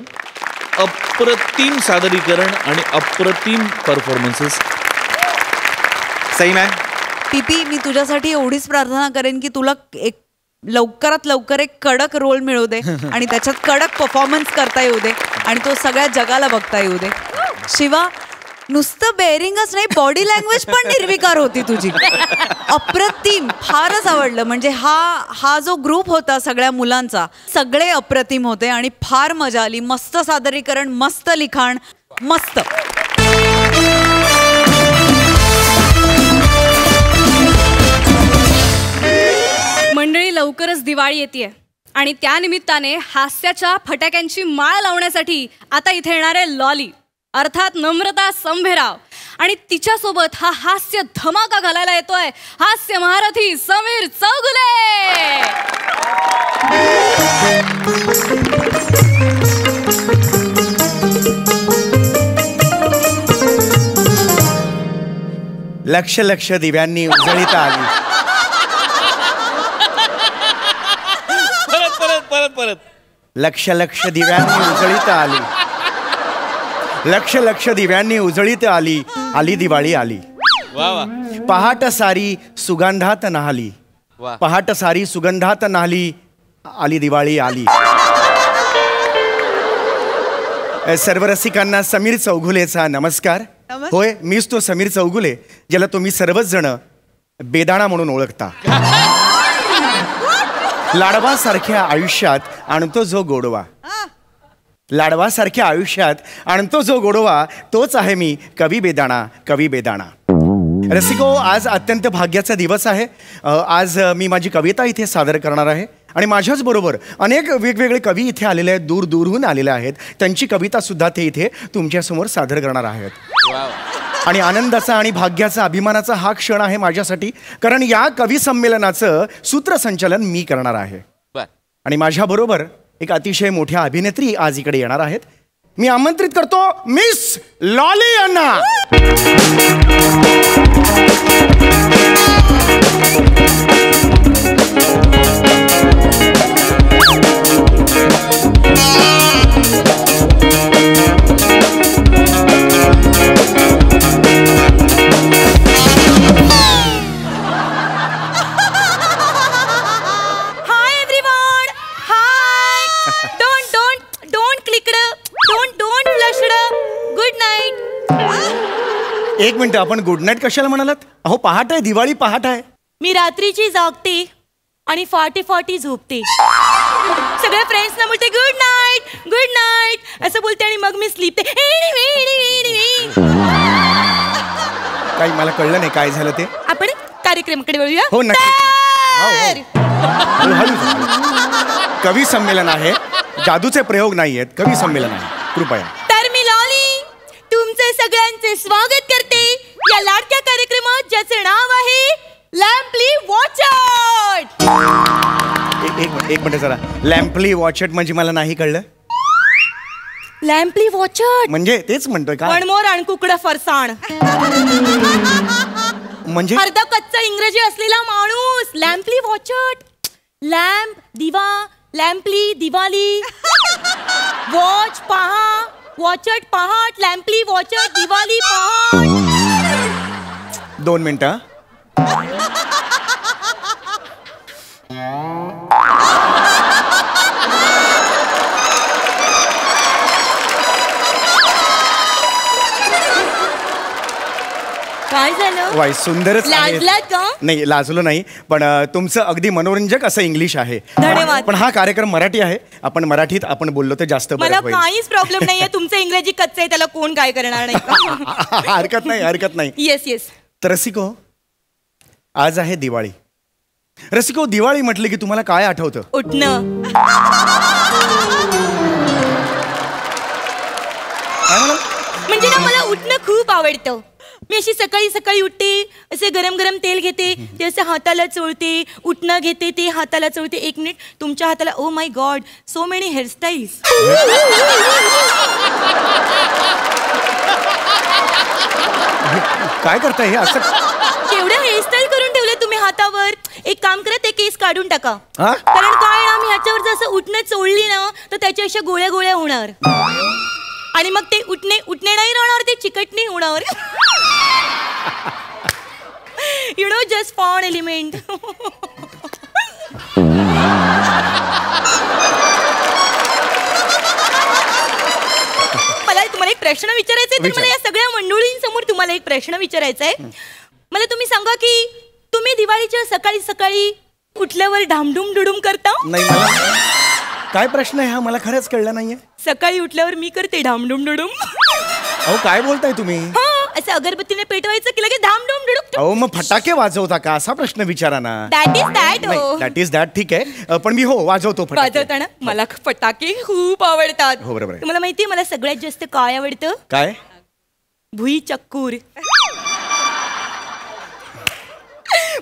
अप्रतिम सादरीकरण आणि अप्रतिम परफॉर्मन्सेस. सई मॅम. पीपी, मी तुझ्यासाठी एवढीच प्रार्थना करेन की तुला एक लवकरात लवकर एक कडक रोल मिळू दे आणि त्याच्यात कडक परफॉर्मन्स करता येऊ दे आणि तो सगळ्या जगाला बघता येऊ दे. शिवा, नुसतं बेअरिंगच नाही, बॉडी लँग्वेज पण निर्विकार होती तुझी. अप्रतिम, फारच आवडलं. म्हणजे हा जो ग्रुप होता सगळ्या मुलांचा, सगळे अप्रतिम होते आणि फार मजा आली. मस्त सादरीकरण, मस्त लिखाण, मस्त. मंडळी, लवकरच दिवाळी येते आणि त्यानिमित्ताने हास्याच्या फटाक्यांची माळ लावण्यासाठी आता इथे येणारे लॉली अर्थात नम्रता संभेराव आणि तिच्यासोबत हा हास्य धमाका घालायला येतोय हास्य महारथी समीर चौगुले. लक्ष लक्ष दिव्यांनी उजळीत आली. परत. लक्ष लक्ष दिव्यांनी उजळीत आली. लक्ष लक्ष दिव्यांनी उजळीत आली. आली दिवाळी आली. वा वा. पहाट सारी सुगंधात नाहली. पहाट सारी सुगंधात नाहली. आली दिवाळी आली. सर्व रसिकांना समीर चौगुलेचा नमस्कार. होय, मीच तो समीर चौगुले ज्याला तुम्ही सर्वच जण बेदाणा म्हणून ओळखता. लाडवासारख्या आयुष्यात आणतो जो गोडवा. लाडवासारख्या आयुष्यात आणतो जो गोडवा, तोच आहे मी कवी बेदाणा, कवी बेदाणा. रसिको, आज अत्यंत भाग्याचा दिवस आहे. आज मी माझी कविता इथे सादर करणार आहे आणि माझ्याच बरोबर अनेक वेगवेगळे कवी इथे आलेले आहेत, दूर दूरहून आलेले आहेत. त्यांची कविता सुद्धा ते इथे तुमच्यासमोर सादर करणार आहेत. आणि आनंदाचा आणि भाग्याचा, अभिमानाचा हा क्षण आहे माझ्यासाठी, कारण या कवी संमेलनाचं सूत्रसंचालन मी करणार आहे. आणि माझ्याबरोबर एक अतिशय मोठ्या अभिनेत्री आज इकडे येणार आहेत. मी आमंत्रित करतो मिस लॉली यांना. एक मिनिट, आपण गुड नाईट कशाला म्हणालात? अहो, पहाट आहे, दिवाळी पहाट आहे. मी रात्रीची जागते आणि फाटी झोपते. सगळ्या फ्रेंड्सना बोलते गुड नाईट असं बोलते आणि मग मी स्लीप. काही मला कळलं नाही काय झालं ते. आपण कार्यक्रमाकडे वळूया. हो, नक्की. कवी संमेलन आहे, जादूचे प्रयोग नाही आहेत, कवी संमेलन आहे, कृपया. तर मी लॉली तुमचे सगळ्यांचे स्वागत करते या लाडक्या कार्यक्रमात ज्याचे नाव आहे लॅम्पली वॉचट. एक मिनिट जरा, लॅम्पली वॉचट म्हणजे मला नाही कळलं. लॅम्पली वॉचट म्हणजे तेच म्हणतोय का? वणमोर आणि कुकडं फरसाण. म्हणजे अर्धा कच्चा इंग्रजी असलेला माणूस. लॅम्पली वॉचट. लॅम्प दिवा, लॅम्पली दिवाली. वॉच पहा, वॉचट पहाट, लॅम्पली वॉचट दिवाली पहाट. 2 मिनिटं. काय झालं? वाय सुंदरच आहे. लाजलात का? नाही लाजलो नाही, पण तुमचं अगदी मनोरंजक असं इंग्लिश आहे. धन्यवाद. पण हा कार्यक्रम मराठी आहे, आपण मराठीत आपण बोललो तर जास्त बरं मला होईल. काहीच प्रॉब्लेम नाहीये. तुमचं इंग्रजी कच्चं आहे, त्याला कोण काय करणार नाही. हरकत नाही, हरकत नाही. Yes yes. तर रसिको, आज आहे दिवाळी. रसिको, दिवाळी म्हटली की तुम्हाला काय आठवतं? उठणं. म्हणजे ना मला उठणं खूप आवडतं. मी अशी सकाळी सकाळी उठते, असे गरम गरम तेल घेते, ते असं हाताला चोळते, उठणं घेते, ते हाताला चोळते. 1 मिनिट, तुमच्या हाताला oh my God, so many hairstyles. काय करताय हे असं? केवढ्या हेअरस्टाईल करून ठेवले तुम्ही हातावर. एक काम करा, ते केस काढून टाका. हा? कारण काय ना, मी ह्याच्यावर जर असं उठणं चोळली ना तर त्याच्या अशा गोळ्या गोळ्या होणार आणि मग ते उठणे नाही राहणार, ते चिकटणी होणार. यु नो, जस्ट फॉन एलिमेंट. मला तुम्हाला एक प्रश्न विचारायचा आहे. तर मला या सगळ्या मंडळींसमोर तुम्हाला एक प्रश्न विचारायचा आहे. मला तुम्ही सांगा की तुम्ही दिवाळीच्या सकाळी सकाळी उठल्यावर ढामढूम डुडूम करता? नाही, मला काय प्रश्न आहे हा? मला खरंच कळलं नाहीये. सकाळी उठल्यावर मी करते ढामढूम डुडूम. अहो काय बोलताय तुम्ही? असं अगरबत्तीने पेटवायचं की लगेच धामधूम डुडुक. अहो मग फटाके वाजवता का असा प्रश्न विचारा ना. That is that. That is that. ठीक आहे, पण मी हो वाजवतो फटाके. वाजवताना मला फटाके खूप आवडतात. हो बरोबर आहे. तुम्हाला माहितीये मला सगळ्यात जास्त काय आवडतं? काय? भुई चक्कूर.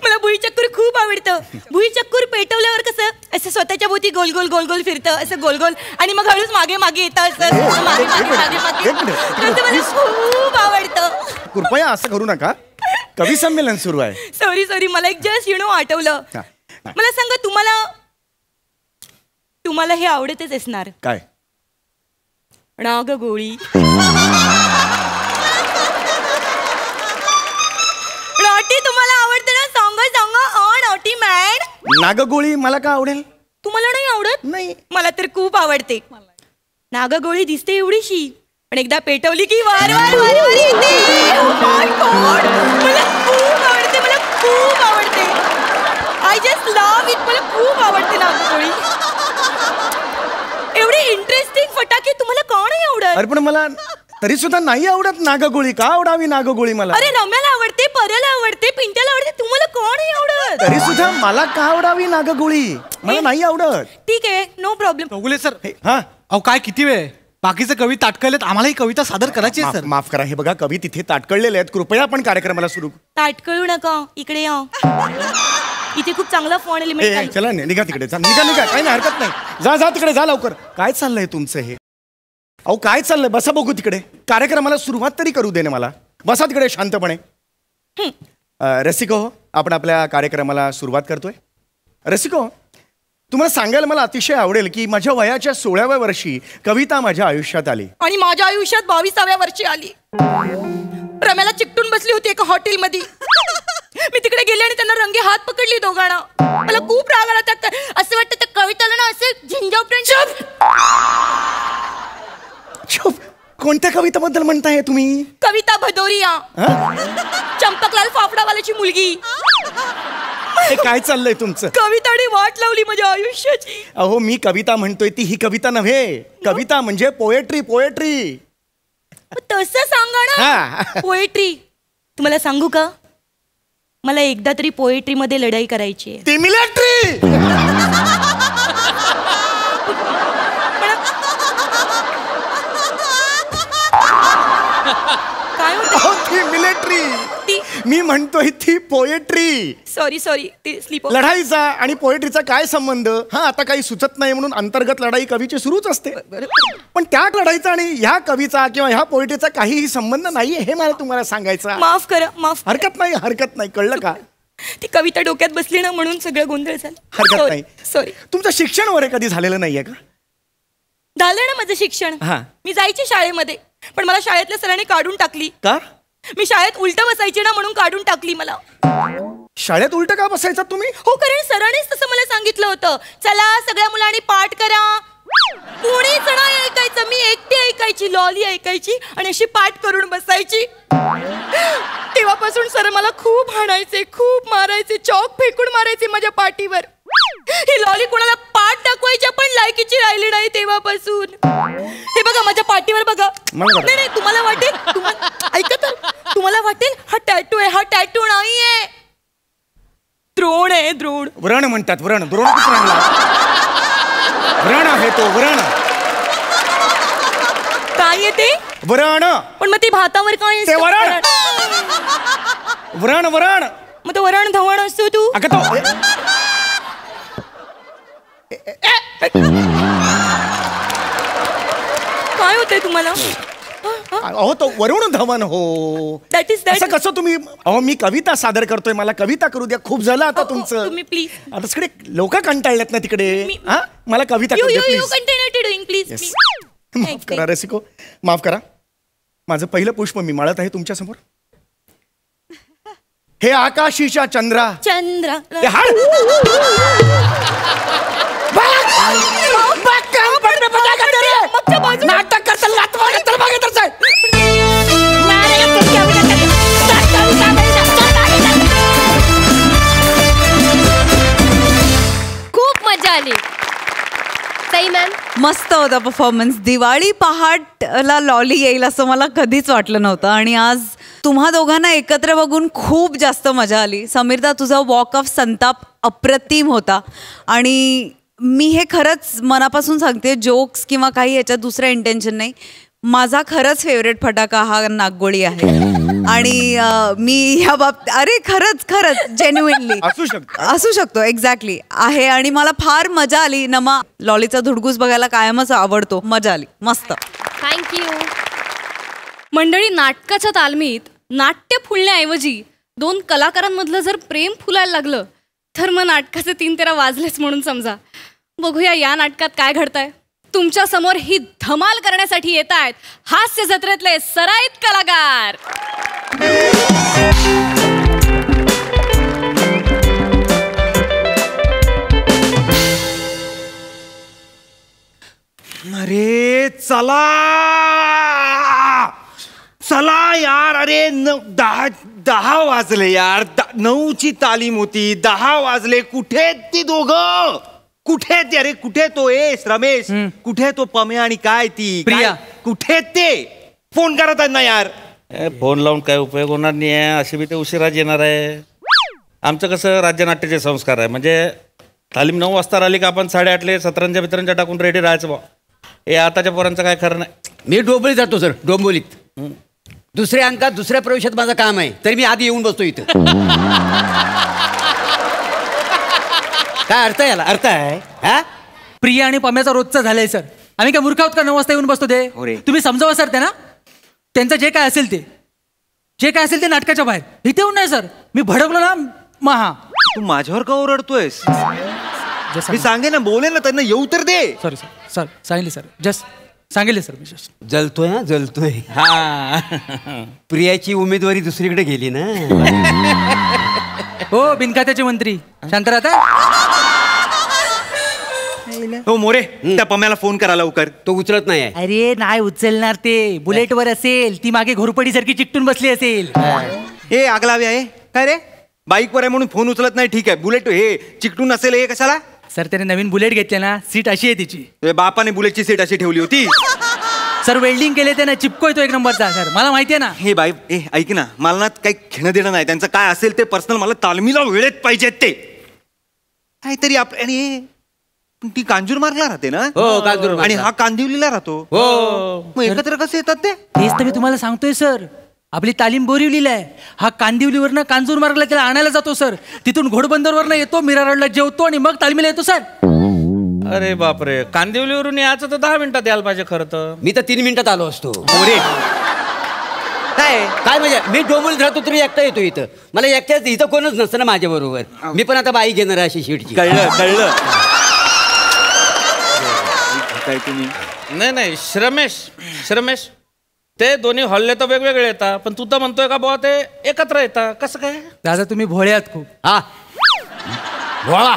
मला भुई चक्कूर खूप आवडतं. भुई चक्कूर पेटवल्यावर कसं असं स्वतःच्या भोवती गोल गोल गोल गोल फिरतं, असं गोल गोल, आणि मग हळूच मागे मागे येतं असं मागे मागे मागे मागे. तसं मला खूप आवडतं. कृपया असं करू नका, कवी संमेलन सुरू आहे. सॉरी सॉरी, मला एक जस्ट आठवलं. मला सांगा, तुम्हाला हे आवडतच असणार. काय? नागगोळी. नॉटी तुम्हाला आवडते ना? सांगा सांगा. Naughty man. नागगोळी मला का आवडेल? तुम्हाला नाही आवडत? नाही, मला तर खूप आवडते. नागगोळी दिसते एवढीशी, पण एकदा पेटवली की वार वार वार वार येते. Oh my God. मला खूप आवडते, मला खूप आवडते. I just love it. मला खूप आवडते नागगोळी. एवढे इंटरेस्टिंग फटाके तुम्हाला का नाही आवडत? अरे पण मला तरी सुद्धा नाही आवडत नागगोळी. का आवडावी नागगोळी मला? अरे रम्याला आवडते, पर्याला आवडते, पिंट्याला आवडते, तुम्हाला का नाही आवडत? तरी सुद्धा मला का आवडावी नागगोळी? मला नाही आवडत. ठीक आहे, नो प्रॉब्लेम. चौगुले सर, हा अहो काय किती वेळ? बाकीचं कवी ताटकलेत, आम्हाला ही कविता सादर करायची आहे सर. माफ करा, हे बघा कवी तिथे ताटकळलेले आहेत. कृपया आपण कार्यक्रमाला सुरू. ताटकळू नका, इकडे या. इथे खूप चांगला फोन एलिमेंट. चला निघा तिकडे, निघा निघा, काही नाही, हरकत नाही. जा जा तिकडे, जा लवकर. काय चाललंय तुमचं हे? अहो काय चाललंय? बसा बघू तिकडे. कार्यक्रमाला सुरुवात तरी करू दे ना मला. बसा तिकडे शांतपणे. रसिको, आपण आपल्या कार्यक्रमाला सुरुवात करतोय. रसिको, तुम्हाला सांगायला मला अतिशय आवडेल की माझ्या वयाच्या 16व्या वर्षी कविता माझ्या आयुष्यात आली. आणि माझ्या आयुष्यात 22व्या वर्षी आली. रम्याला चिकटून बसली होती एका हॉटेलमध्ये. मी तिकडे गेले आणि त्यांना रंगे हात पकडली दोघांना. मला खूप राग आला. असं वाटतं त्या कविताला ना असे झिंजावटून. चुप. कोणत्या कवितेबद्दल म्हणताय तुम्ही? कविता भदौरिया, चंपकलाल फाफडावाल्याची मुलगी. हे काय चाललंय तुमचं? कविताने वाट लावली माझ्या आयुष्याची. अहो मी कविता म्हणतोय ती ही कविता नव्हे. कविता म्हणजे पोएट्री. पोएट्री तसं सांगा ना. पोएट्री. तुम्हाला सांगू का, मला एकदा तरी पोएट्री मध्ये लढाई करायची आहे. ती मिलिटरी. काय होतं? ती मिलिटरी. मी म्हणतोय ती पोएट्री. सॉरी ते स्लीप. लढाईचा आणि पोएट्रीचा काय संबंध? हा, आता काही सुचत नाही म्हणून अंतर्गत लढाई कवीची सुरूच असते, पण त्या लढाईचा आणि ह्या कवीचा किंवा ह्या पोएट्रीचा काहीही संबंध नाहीये हे मला तुम्हाला सांगायचं. माफ करा, माफ. हरकत नाही, कळलं का? ती कविता डोक्यात बसली ना म्हणून सगळं गोंधळ झालं. हरकत नाही. सॉरी. तुमचं शिक्षण वगैरे कधी झालेलं नाहीये का? झालं ना माझं शिक्षण. हा. मी जायची शाळेमध्ये, पण मला शाळेतल्या सरांनी काढून टाकली. का? मी शाळेत उलट बसायची ना म्हणून काढून टाकली मला. शाळेत उलट का बसायचा तुम्ही? हो, कारण सरांनीच तसं मला सांगितलं होतं. चला सगळ्या मुलांनी पाठ करा. कोणीच नाही ऐकायचं, मी एकटी ऐकायची, लॉली ऐकायची आणि अशी पाठ करून बसायची. तेव्हापासून सर मला खूप हाणायचे, खूप मारायचे, चॉक फेकून मारायचे माझ्या पाठीवर. ही लॉली कोणाला पाठ दाखवायच्या पण लायकीची राहिली नाही तेव्हापासून. हे बघा माझ्या पाठीवर बघा. नाही, तुम्हाला वाटेल, ऐका तर, तुम्हाला वाटेल हा टॅटू आहे. हा टॅटू नाहीये, द्रोण आहे, द्रोण. व्रण म्हणतात, व्रण. द्रोण व्रण आहे तो, व्रण. काय आहे ते? व्रण. पण मग ते भातावर काय ते वरण. व्रण व्रण. मग तो वरण धवण असतो तू. काय होतंय तुम्हाला? अहो तो वरुण धवन. हो, दॅट इज असं कसं तुम्ही? अहो मी कविता सादर करतोय, मला कविता करू द्या. खूप झालं आता तुमचं. तुम्ही प्लीज. आता सगळे लोक कंटाळलेत ना तिकडे. हा, मला कविता करू द्या प्लीज. माफ करा रसिको, माफ करा. माझं पहिलं पुष्प मी माळत आहे तुमच्या समोर. हे आकाशीच्या चंद्रा. नाटक करता खूप मजा आली. सई मॅम, मस्त होता परफॉर्मन्स. दिवाळी पहाटला लॉली येईल असं मला कधीच वाटलं नव्हतं आणि आज तुम्हा दोघांना एकत्र बघून खूप जास्त मजा आली. समीरदा, तुझा वॉक ऑफ संताप अप्रतिम होता आणि मी हे खरंच मनापासून सांगते, जोक्स किंवा काही याच्यात दुसरं इंटेन्शन नाही. माझा खरंच फेवरेट फटाका हा नागगोळी आहे आणि मी ह्या बाबतीत अरे खरंच जेन्युइनली असू शकतो एक्झॅक्टली आहे आणि मला फार मजा आली. नमा, लॉलीचा धुडगूस बघायला कायमच आवडतो. मजा आली, मस्त. थँक्यू. मंडळी, नाटकाच्या तालमीत नाट्य फुलण्याऐवजी दोन कलाकारांमधलं जर प्रेम फुलायला लागलं तर मग नाटकाचे 3 तेरा वाजलेच म्हणून समजा. बघूया या नाटकात काय घडतंय. तुमच्या समोर ही धमाल करण्यासाठी येत आहेत हास्य जत्रेतले सराईत कलाकार. अरे चला यार. अरे 10 वाजले यार. 9ची तालीम होती, 10 वाजले. कुठे ती दोघं? कुठे ते? अरे कुठे तो रमेश? कुठे तो पम्या आणि काय ती प्रिया? कुठे ते? फोन करत आहेत ना यार. फोन लावून काय उपयोग होणार नाही आहे. अशी बी ते उशिराच येणार आहे. आमचं कसं राज्यनाट्याचे संस्कार आहे, म्हणजे तालीम 9 वाजता राहिली का आपण 8:30 सतरंजा बितरंजा टाकून रेडी राहायचं बा. हे आताच्या पोरांचं काय खरं नाही. मी डोंबोलीत जातो सर, डोंबोलीत. दुसऱ्या अंकात दुसऱ्या प्रवेशात माझं काम आहे, तरी मी आधी येऊन बसतो इथं. काय अर्थ आहे याला? अर्थ आहे हा? प्रिया आणि पम्याचा रोजचा झालाय सर. आम्ही काय मूर्ख आहोत का 9 वाजता येऊन बसतो ते? तुम्ही समजावा सर त्यांना. त्यांचं जे काय असेल ते नाटकाच्या बाहेर. इथे येऊन नाही सर. मी भडकलो ना महा. तू माझ्यावर का ओरडतोयस? मी सांगे ना, बोले ना त्यांना येऊ तर दे. सॉरी सर सांगितले सर. जस्ट सांगितले सर. मी जस्ट जलतोय हा, जलतोय. हा, प्रियाची उमेदवारी दुसरीकडे गेली ना. हो, बिनखात्याचे मंत्री शांतराता. हो मोरे, त्या पम्याला फोन करा लवकर. तो उचलत नाही. अरे नाही उचलणार ते. बुलेटवर असेल, ती मागे घोरपडी सारखी चिकटून बसली असेल. हे आगलावी आहे काय रे? बाईकवर आहे म्हणून फोन उचलत नाही, ठीक आहे. बुलेट हे चिकटून असेल, हे कशाला? सर त्याने नवीन बुलेट घेतले ना, सीट अशी आहे तिची. बापाने बुलेटची सीट अशी ठेवली होती. सर वेल्डिंग केले ते ना, चिपकोय तो 1 नंबरचा सर. मला माहितीये ना. हे बाई ऐक ना, मला ना काही घेणं देणं नाही त्यांचं. काय असेल ते पर्सनल. मला तालमीला वेळेत पाहिजेत ते काहीतरी. आणि ती कांजूर मारला राहते ना. हो, कांजूर. आणि हा कांदिवलीला राहतो. हो, मग एकत्र कसे येतात ते? तेच तर मी तुम्हाला सांगतोय सर. आपली तालीम बोरिवलीला आहे. हा कांदिवलीवरनं कांजूर मार्गला त्याला आणायला जातो सर. तिथून घोडबंदरवरनं येतो, मीरा रोडला जेवतो आणि मग तालीमीला येतो सर. अरे बापरे, कांदिवलीवरून यायचं तर 10 मिनिटात यायला पाहिजे खरं तर. मी तर 3 मिनिटात आलो असतो. काय म्हणजे मी डोंबोलीत राहतो तरी एकटा येतो इथं. मला एकट्याच इथं कोणच नसतं ना माझ्या बरोबर. मी पण आता बाई घेणार अशी शीटची. कळलं काय तुम्ही? नाही श्रमेश ते दोन्ही हॉलले तर वेगवेगळे येतात, पण तू तर म्हणतोय का बुवा ते एकत्र येतात, कसं काय? दादा तुम्ही भोळे आहात खूप. हा भोळा,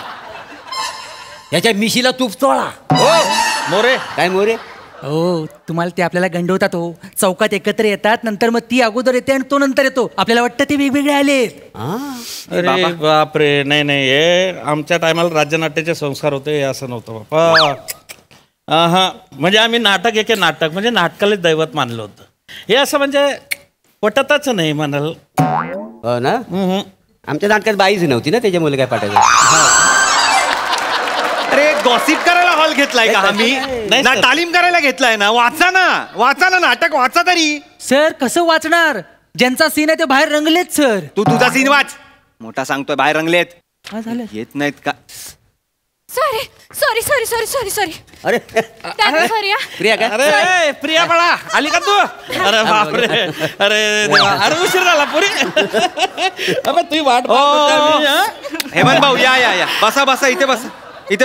याच्या मिशीला तूप चोळा. हो मोरे. काय मोरे? हो, तुम्हाला ते आपल्याला गंडवतात. हो, चौकात एकत्र येतात, नंतर मग ती अगोदर येते आणि तो नंतर येतो. आपल्याला वाटतं ते वेगवेगळे आलेत. अरे बापरे, नाही हे आमच्या टायमाला राज्यनाट्याचे संस्कार होते, हे असं नव्हतं बापा. हा म्हणजे आम्ही नाटक म्हणजे नाटकालाच दैवत मानलं होतं. हे असं म्हणजे पटतच नाही म्हणाल. हो ना. आमच्या नाटकात बाईच नव्हती ना, त्याच्यामुळे काय पाठायचं. अरे गॉसिप करायला हॉल घेतलाय का आम्ही? ना तालीम करायला घेतलाय ना. वाचा ना नाटक वाचा तरी. सर कसं वाचणार? ज्यांचा सीन आहे ते बाहेर रंगलेत सर. तू तुझा सीन वाच. मोठा सांगतोय बाहेर रंगलेत. झालं येत नाहीत का? सॉरी. अरे सॉरी. प्रिया काय? अरे प्रिया बाळा आली का तू? अरे बापरे, अरे देवा, अरे उशीर झाला पुरी. अबे तुझी वाट हेमंत भाऊ या बसा इथे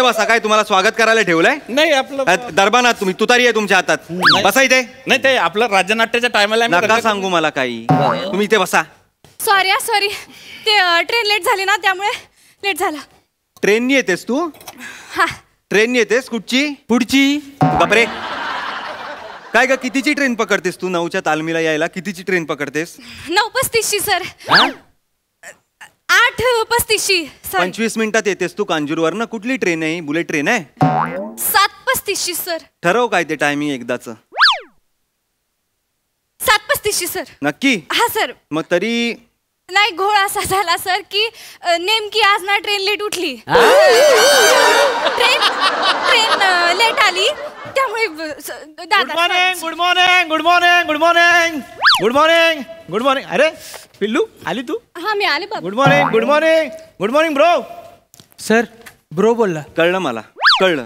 बसा. काय तुम्हाला स्वागत करायला ठेवलंय? नाही आपलं दरबानात तुम्ही तुतारी आहे तुमच्या हातात. बसा इथे. नाही ते आपलं राज्यनाट्याच्या टायमाला नका सांगू मला काही. तुम्ही इथे बसा. सॉरी ते ट्रेन लेट झाली ना, त्यामुळे लेट झाला. ट्रेननी येतेस तू? हा. ट्रेननी येतेस? कुठची? पुढची. बापरे, काय ग कितीची ट्रेन पकडतेस तू? 9च्या तालमीला यायला कितीची ट्रेन पकडतेस? 9:35 सर. 8:35. 25 मिनिटात येतेस तू कांजूरवर ना. कुठली ट्रेन आहे? बुलेट ट्रेन आहे? 7:35 सर. ठरव काय ते टायमिंग एकदाच. 7:35 सर. नक्की? हा सर. मग तरी नाही, घोळ असा झाला सर की नेमकी आज ना ट्रेन लेट उठली. ट्रेन लेट आली, त्यामुळे गुड मॉर्निंग. अरे पिल्लू आली तू? हा मी आले बाबा. Good morning bro. Sir bro बोलला. कळलं मला, कळलं.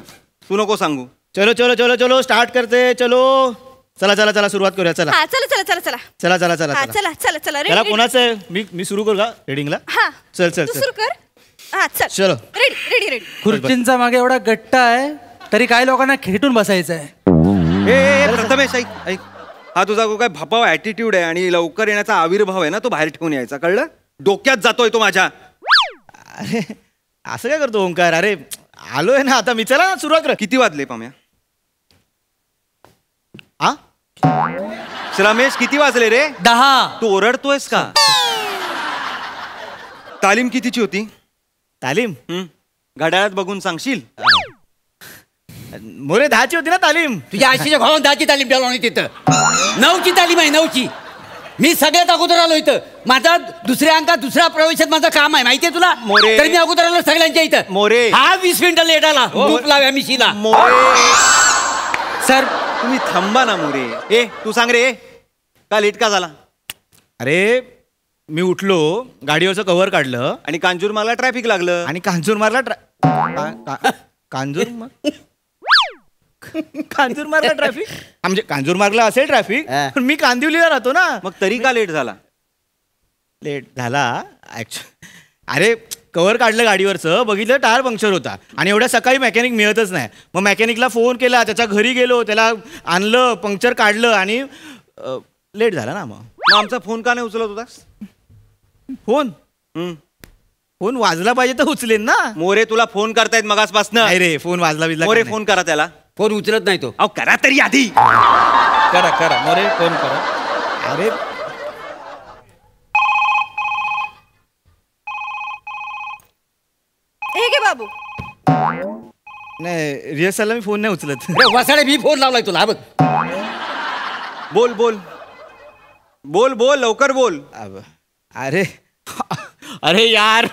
तू नको सांगू. चलो स्टार्ट करते. चलो चला सुरुवात करूया. चला हा चला. त्याला कोणाचं आहे? मी सुरू करू का रेडिंगला? हा चल सुरू कर. हा चलो. रेडी. खुर्चींचा मागे एवढा गट्टा आहे तरी काही लोकांना खेटून बसायचं आहे. प्रथमेश ऐक. हा तुझा काय भपाव ऍटिट्यूड आहे आणि लवकर येण्याचा आविर्भाव आहे ना, तो बाहेर ठेवून यायचा. कळलं? डोक्यात जातोय तो माझ्या. अरे असं काय करतो ओंकार? अरे आलोय ना आता मी. चला सुरुवात कर. किती वाजले पाम्या? रमेश किती वाजले रे? 10. तू ओरडतोयस का? तालीम कितीची होती? तालीम घड्याळात बघून सांगशील? मोरे 10ची होती ना तालीम. तुझ्या आशीच्या भावानं 10ची तालीम द्यायला नाही तिथं. 9ची तालीम आहे. 9ची. मी सगळ्यात अगोदर आलो इथं. माझा दुसऱ्या अंकात दुसऱ्या प्रवेशात माझं काम आहे, माहितीये तुला? मोरे. तर मी अगोदर आलो सगळ्यांच्या इथं. मोरे हा 20 मिनिटं लेट आला. तूप लाव्या मिशीला. सर तुम्ही थांबा ना मोरे. तू सांग रे, का लेट का झाला? अरे मी उठलो, गाडीवरचं कव्हर काढलं आणि कांजूरमार्गला ट्रॅफिक लागलं. आणि कांजूरमार्गला ट्रॅफिक म्हणजे कांजूरमार्गला असेल ट्रॅफिक, पण मी कांदिवलीला राहतो ना. मग तरी का लेट झाला? अरे कव्हर काढलं गाडीवरचं, बघितलं टायर पंक्चर होता आणि एवढ्या सकाळी मेकॅनिक मिळतच नाही. मग मेकॅनिकला फोन केला, त्याच्या घरी गेलो, त्याला आणलं, पंक्चर काढलं आणि लेट झाला ना. मग आमचा फोन का नाही उचलत होतास? फोन वाजला पाहिजे तर उचलेन ना. मोरे तुला फोन करतायत मगासपासनं. नाही रे, फोन वाजला बिजला. मोरे फोन करा त्याला. फोन उचलत नाही तो. अहो करा तरी आधी. करा मोरे फोन करा. अरे हे घे बाबू. नाही, रिहर्सलला मी फोन नाही उचलत. वसाडे मी फोन लावलाय तुला. बघ बोल लवकर बोल. अरे यार,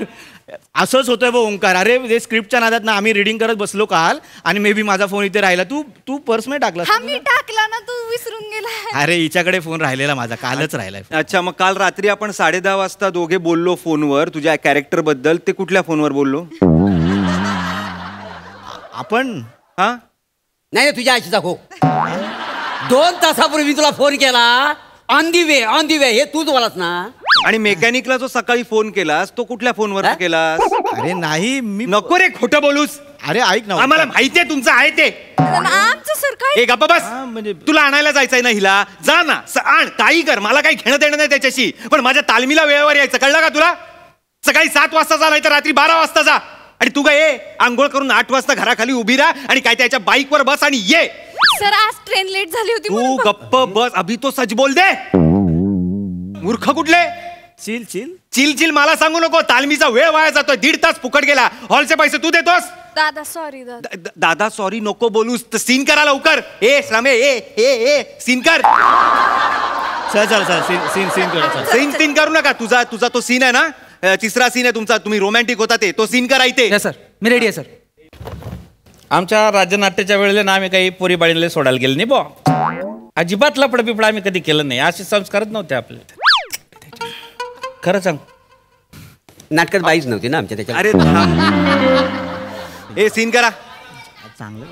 असंच होतंय बघ ओंकार. अरे ते स्क्रिप्टच्या नादात ना आम्ही रिडिंग करत बसलो काल आणि मे बी माझा फोन इथे राहिला. तू पर्स मध्ये टाकला. हा मी टाकला ना, तू विसरून गेला. अरे हिच्याकडे फोन राहिलेला माझा, कालच राहिलाय. अच्छा, मग काल रात्री आपण 10:30 वाजता दोघे बोललो फोनवर तुझ्या कॅरेक्टर बद्दल. ते कुठल्या फोनवर बोललो आपण? हा नाही तुझ्या आईचा हो 2 तासापूर्वी तुला फोन केला. ऑन दी वे हे तूच बोलास ना. आणि मेकॅनिकला जो सकाळी फोन केलास तो कुठल्या फोनवर केलास? अरे नाही मी नको रे खोटं बोलूस. अरे ऐक ना, आम्हाला माहितीये तुमचं आहे ते. आमचं सर काय ए गप्पा बस. म्हणजे तुला आणायला जायचंय ना हिला, जा ना आण, काही कर, मला काही घेणं देणं नाही त्याच्याशी. पण माझ्या तालमीला वेळेवर यायचं, कळलं का तुला? सकाळी 7 वाजता जा, नाही तर रात्री 12 वाजता जा. आणि तू काय ये आंघोळ करून 8 वाजता घराखाली उभी राहा आणि काय त्याच्या बाईकवर बस आणि ये. सर आज ट्रेन लेट झाली होती तू म्हणून. गप्प बस. अभि तो सच बोल दे. मूर्ख कुठले? चिल चिल चिल चिल मला सांगू नको. तालमीचा वेळ वाया जातोय. 1.5 तास फुकट गेला. हॉलचे पैसे तू देतोस. दादा सॉरी दादा. दादा सॉरी नको बोलूस. तर सीन करा लवकर. ए श्रामे ए सीन कर. चल चल चल सीन कर. सीन करू नका. तुझा तो सीन आहे ना, 3रा सीन आहे तुमचा, तुम्ही रोमॅन्टिक होता तो सीन करा इथे. सर मी रेडी आहे सर. आमच्या राज्यनाट्याच्या वेळेला ना आम्ही काही पोरी बाळीला सोडायला गेलो नाही बो. अजिबात लपड बिपड आम्ही कधी केलं नाही. असे संस्कारच नव्हते आपले. खरं सांग, नाटकात बाईच नव्हती ना आमच्या त्याच्या. अरे ए सीन करा. चांगलं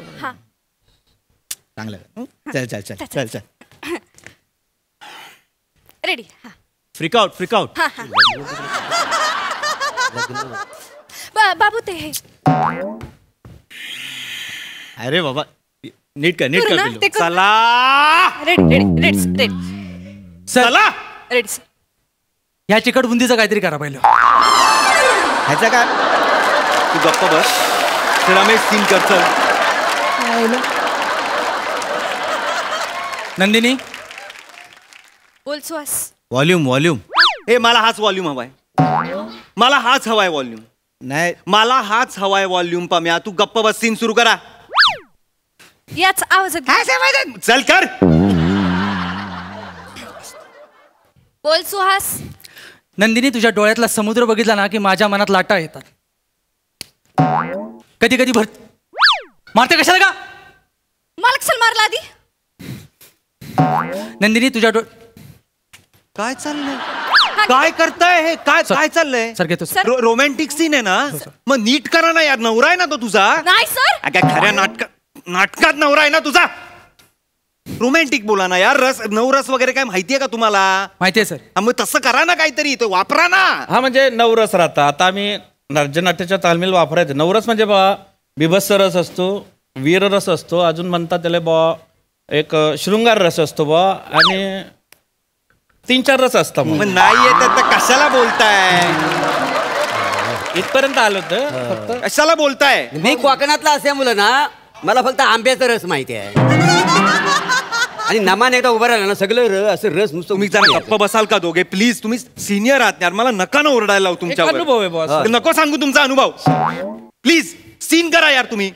चल चल चल चल चल. रेडी. फ्रिक आउट. बाबू ते हे. अरे बाबा नीट कर ते कर. चला रेडी. चला. Ready sir. ह्या चिकट बुंदीचं काहीतरी करा पहिलं. ह्याचा काय? तू गप्प बस. रमेश सीन कर. चल नंदिनी बोल सुहास. व्हॉल्यूम. ए मला हाच व्हॉल्यूम हवाय. मला हाच हवाय व्हॉल्यूम. नाही मला हाच हवाय व्हॉल्यूम. पाम्या तू गप्प बस. सीन सुरू करा. याच आवाजात चल कर. बोल सुहास. नंदिनी तुझ्या डोळ्यातला समुद्र बघितला ना की माझ्या मनात लाटा येतात. कधी कधी मारते कशाला का? मला कशाला मारला आधी? नंदिनी तुझ्या काय चाललंय? काय करताय हे? काय चाललंय? सर घेतो सर. रोमॅन्टिक सीन आहे ना, मग नीट करा ना यार. नवरा आहे ना तो तुझा. नाही सर. काय खऱ्या नाटकात नवरा आहे ना तुझा. रोमॅन्टिक बोला ना यार. नवरस वगैरे काय माहितीये का तुम्हाला? माहितीये सर. मग तसं करा ना काहीतरी. ते वापरा ना. हा म्हणजे नवरस राहता. आता आम्ही राज्यनाट्याच्या तालमीला वापरायचं. नवरस म्हणजे बा बिभत्स रस असतो, वीर रस असतो, अजून म्हणतात त्याला बा एक शृंगार रस असतो बा, आणि 3-4 रस असतात. मग नाही येत तर कशाला बोलताय? इथपर्यंत आलो होतं. कशाला बोलताय? मी कोकणातला असल्यामुळं ना मला फक्त आंब्याचा रस माहिती आहे. आणि नमान एकदा उभा राहिला ना सगळं असं रस नुसतं. तुम्ही जरा गप्प बसाल का दोघे प्लीज? तुम्ही सिनियर आहात यार. मला नका ना ओरडायला लावू तुमच्यावर. अनुभव आहे बॉस. नको सांगू तुमचा अनुभव. प्लीज सीन करा यार तुम्ही.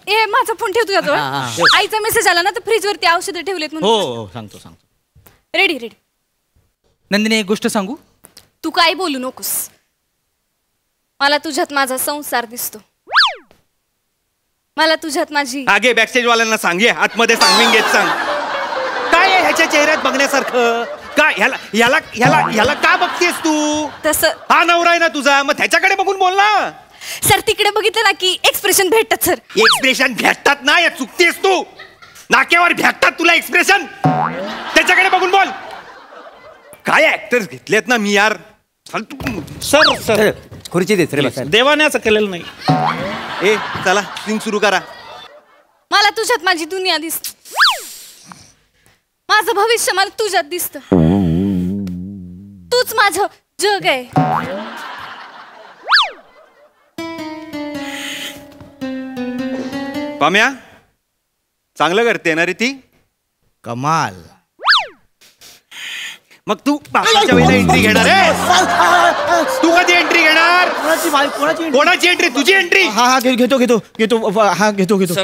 ए माझा फोन ठेव तुझ्याजवळ. आईचा मेसेज आला ना तर फ्रीज वरती औषधं ठेवलेत म्हणून. हो सांगतो. रेडी. नंदिनी एक गोष्ट सांगू. तू काय बोलू नकोस. मला तुझ्यात माझा संसार दिसतो. मला तुझ्यात माझी. आगे बॅकस्टेज वाल्यांना सांगे आतमध्ये सांगून घेत सांग. काय आहे ह्याच्या चेहऱ्यात बघण्यासारखं? काय ह्याला का बघतेस तू? तसं हा नवरा आहे ना तुझा, मग त्याच्याकडे बघून बोल ना. सर तिकडे बघितलं ना की एक्सप्रेशन भेटतात सर. एक्सप्रेशन भेटतात ना, या चुकतेस तू. नाक्यावर भेटतात तुला एक्सप्रेशन. त्याच्याकडे बघून बोल. काय ऍक्टर्स घेतलेत ना मी यार. सर खुर्ची देत रे. देवाने असं केलेलं नाही. ए चला सीन सुरू करा. मला तुझ्यात माझी दुनिया दिसते. माझं भविष्य मला तुझ्यात दिसत. तूच माझं जग आहे. पाम्या चांगलं करते ना रे ती. कमाल. मग तू बापाच्या वेळेला एंट्री घेणार आहे? तू कधी एंट्री घेणार? कोणाची एंट्री? तुझी एंट्री? हा घेतो.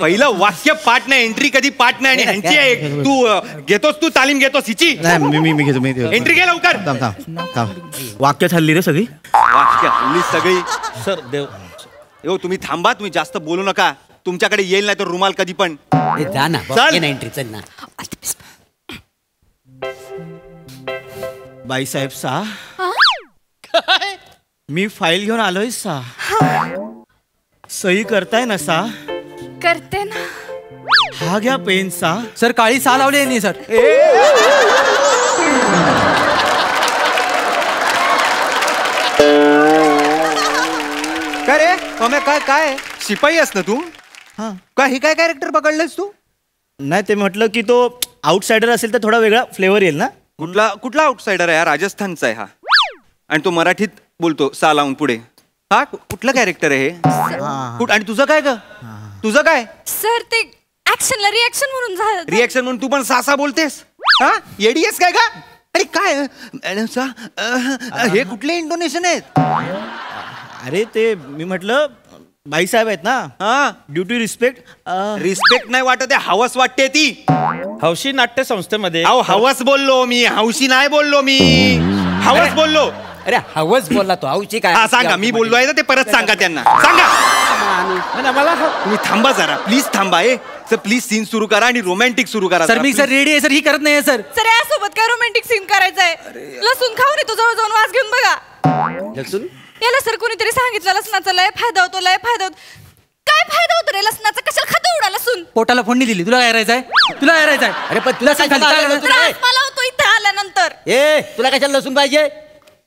पहिलं वाक्य पाठ नाही, एंट्री कधी पाठ नाही. आणि ह्यांची आहे. तू घेतोस, तू तालीम घेतोस हिची. मी घेतो. एंट्री घे लवकर. वाक्य हल्ली रे सगळी. वाक्य हल्ली सगळी. सर देव हो तुम्ही थांबा, तुम्ही जास्त बोलू नका. तुमच्याकडे येईल नाही तर रुमाल कधी पण. जा ना, चल. एंट्री चल ना. बाईसाहेब सा मी फाईल घेऊन आलोय सा. सही करताय ना सा? करते ना. हा घ्या पेन सा. सर काळी सा लावली नाही सर. काय रे पम्या, काय शिपाई आहेस ना तू? हा. काय हे काय कॅरेक्टर पकडलंस तू? नाही ते म्हटलं की तो आउटसाइडर असेल तर थोडा वेगळा फ्लेवर येईल ना. कुठला आउटसाइडर आहे? राजस्थानचा आहे हा. आणि तो मराठीत बोलतो सा लावून पुढे. हा कुठलं कॅरेक्टर आहे हे? आणि तुझं काय ग? तुझं काय? सर ते ऍक्शनला रिॲक्शन म्हणून झालं. रिॲक्शन म्हणून तू पण सासा बोलतेस? हा येडी आहेस काय का? अरे काय हे कुठले इंटोनेशन आहेत? अरे ते मी म्हटलं बाईसाहेब आहेत ना. हा ड्युटी रिस्पेक्ट. रिस्पेक्ट नाही वाटत आहे, हवस वाटते ती. हौशी नाट्य संस्थेमध्ये. अहो हवस बोललो मी, हौशी नाही बोललो मी. हवस बोललो. अरे हवस बोलला तो, हौशी काय? हा सांगा, मी बोललो आहे ते परत सांगा त्यांना. सांगा. मला तुम्ही थांबा जरा, प्लीज थांबा. सर प्लीज सीन सुरू करा आणि रोमॅन्टिक सुरू करा. सर मी सर रेडी आहे सर, ही करत नाही सर. सर यासोबत काय रोमॅन्टिक सीन करायचंय? लसूण खाऊन येतो, जवळ जाऊन वास घेऊन बघा. लसूण याला सर कोणीतरी सांगितलं लसणाचा लय फायदा होतो. काय फायदा होतो रे लसणाचा? कशाला खातो एवढा लसूण? पोटाला फोडणी दिली. तुला काय राहायचंय? अरे पण तुला त्रास मला होतो इथे आल्यानंतर. तुला कशाला लसूण पाहिजे?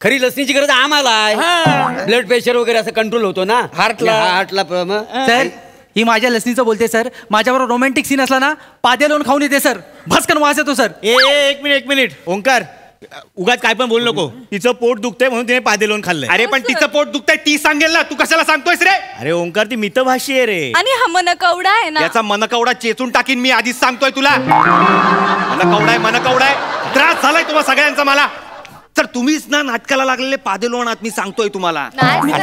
खरी लसणीची गरज आम्हाला आहे. ब्लड प्रेशर वगैरे असं कंट्रोल होतो ना हार्टला. सर ही माझ्या लसणीचं बोलते सर. माझ्याबरोबर रोमॅन्टिक सीन असला ना पाद्या लोन खाऊन येते सर. भस्कन वास येतो सर. एक मिनिट ओंकार, उगाच काय पण बोलू नको. तिचं पोट दुखतंय म्हणून तिने पादे लोन खाल्लंय. अरे पण तिचं पोट दुखतंय ती सांगेल ना, तू कशाला सांगतोयस रे? अरे ओंकार ती मितभाषी आहे रे. आणि हा मनकवडा आहे ना, याचा मनकवडा चेचून टाकीन मी, आधीच सांगतोय तुला. मनकवडा आहे. त्रास झालाय तुम्हाला सगळ्यांचा मला. तर तुम्हीच ना नाटकाला लागलेले पादे लोण आहात, मी सांगतोय तुम्हाला.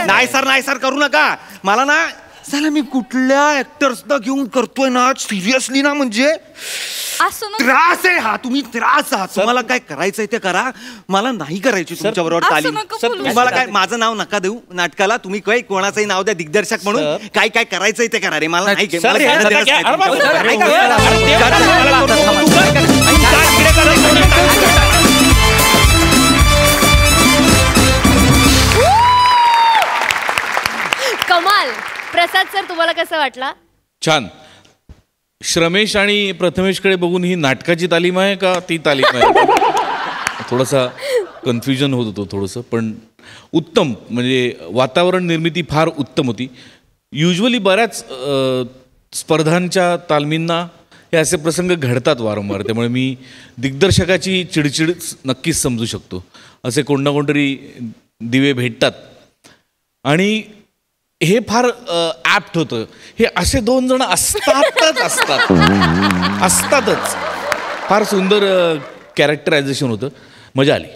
नाही सर करू नका. मला ना चला मी कुठल्या ऍक्टर्सना घेऊन करतोय ना सिरियसली ना, म्हणजे त्रास आहे हा. तुम्ही त्रास आहात. तुम्हाला काय करायचंय ते करा, मला नाही करायची तुमच्या बरोबर तालीम. तुम्हाला काय माझं नाव नका देऊ नाटकाला. तुम्ही काय कोणाचंही नाव द्या दिग्दर्शक म्हणून. काय करायचंय ते करा रे. मला नाही कमाल. प्रसाद सर तुम्हाला कसं वाटला? छान. श्रमेश आणि प्रथमेशकडे बघून ही नाटकाची तालीम आहे का ती तालीम आहे? थोडासा कन्फ्युजन होत होतो थोडंसं, पण उत्तम. म्हणजे वातावरण निर्मिती फार उत्तम होती. युजली बऱ्याच स्पर्धांच्या तालमींना हे असे प्रसंग घडतात वारंवार, त्यामुळे मी दिग्दर्शकाची चिडचिड नक्कीच समजू शकतो. असे कोण ना कोणतरी दिवे भेटतात आणि हे फार ॲप्ट होतं. हे असे दोन जण असतातच. फार सुंदर कॅरेक्टरायझेशन होतं, मजा आली.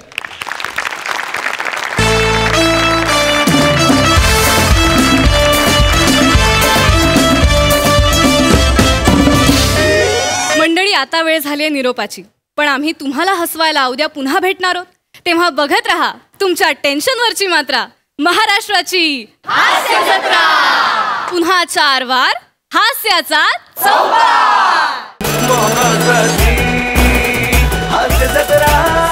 मंडळी आता वेळ झाली आहे निरोपाची, पण आम्ही तुम्हाला हसवायला उद्या पुन्हा भेटणार आहोत. तेव्हा बघत रहा तुमच्या टेन्शनवरची मात्रा, महाराष्ट्राची हास्य जत्रा. पुन्हा 4 वार हास्याचा चौकार. हास्य जत्रा.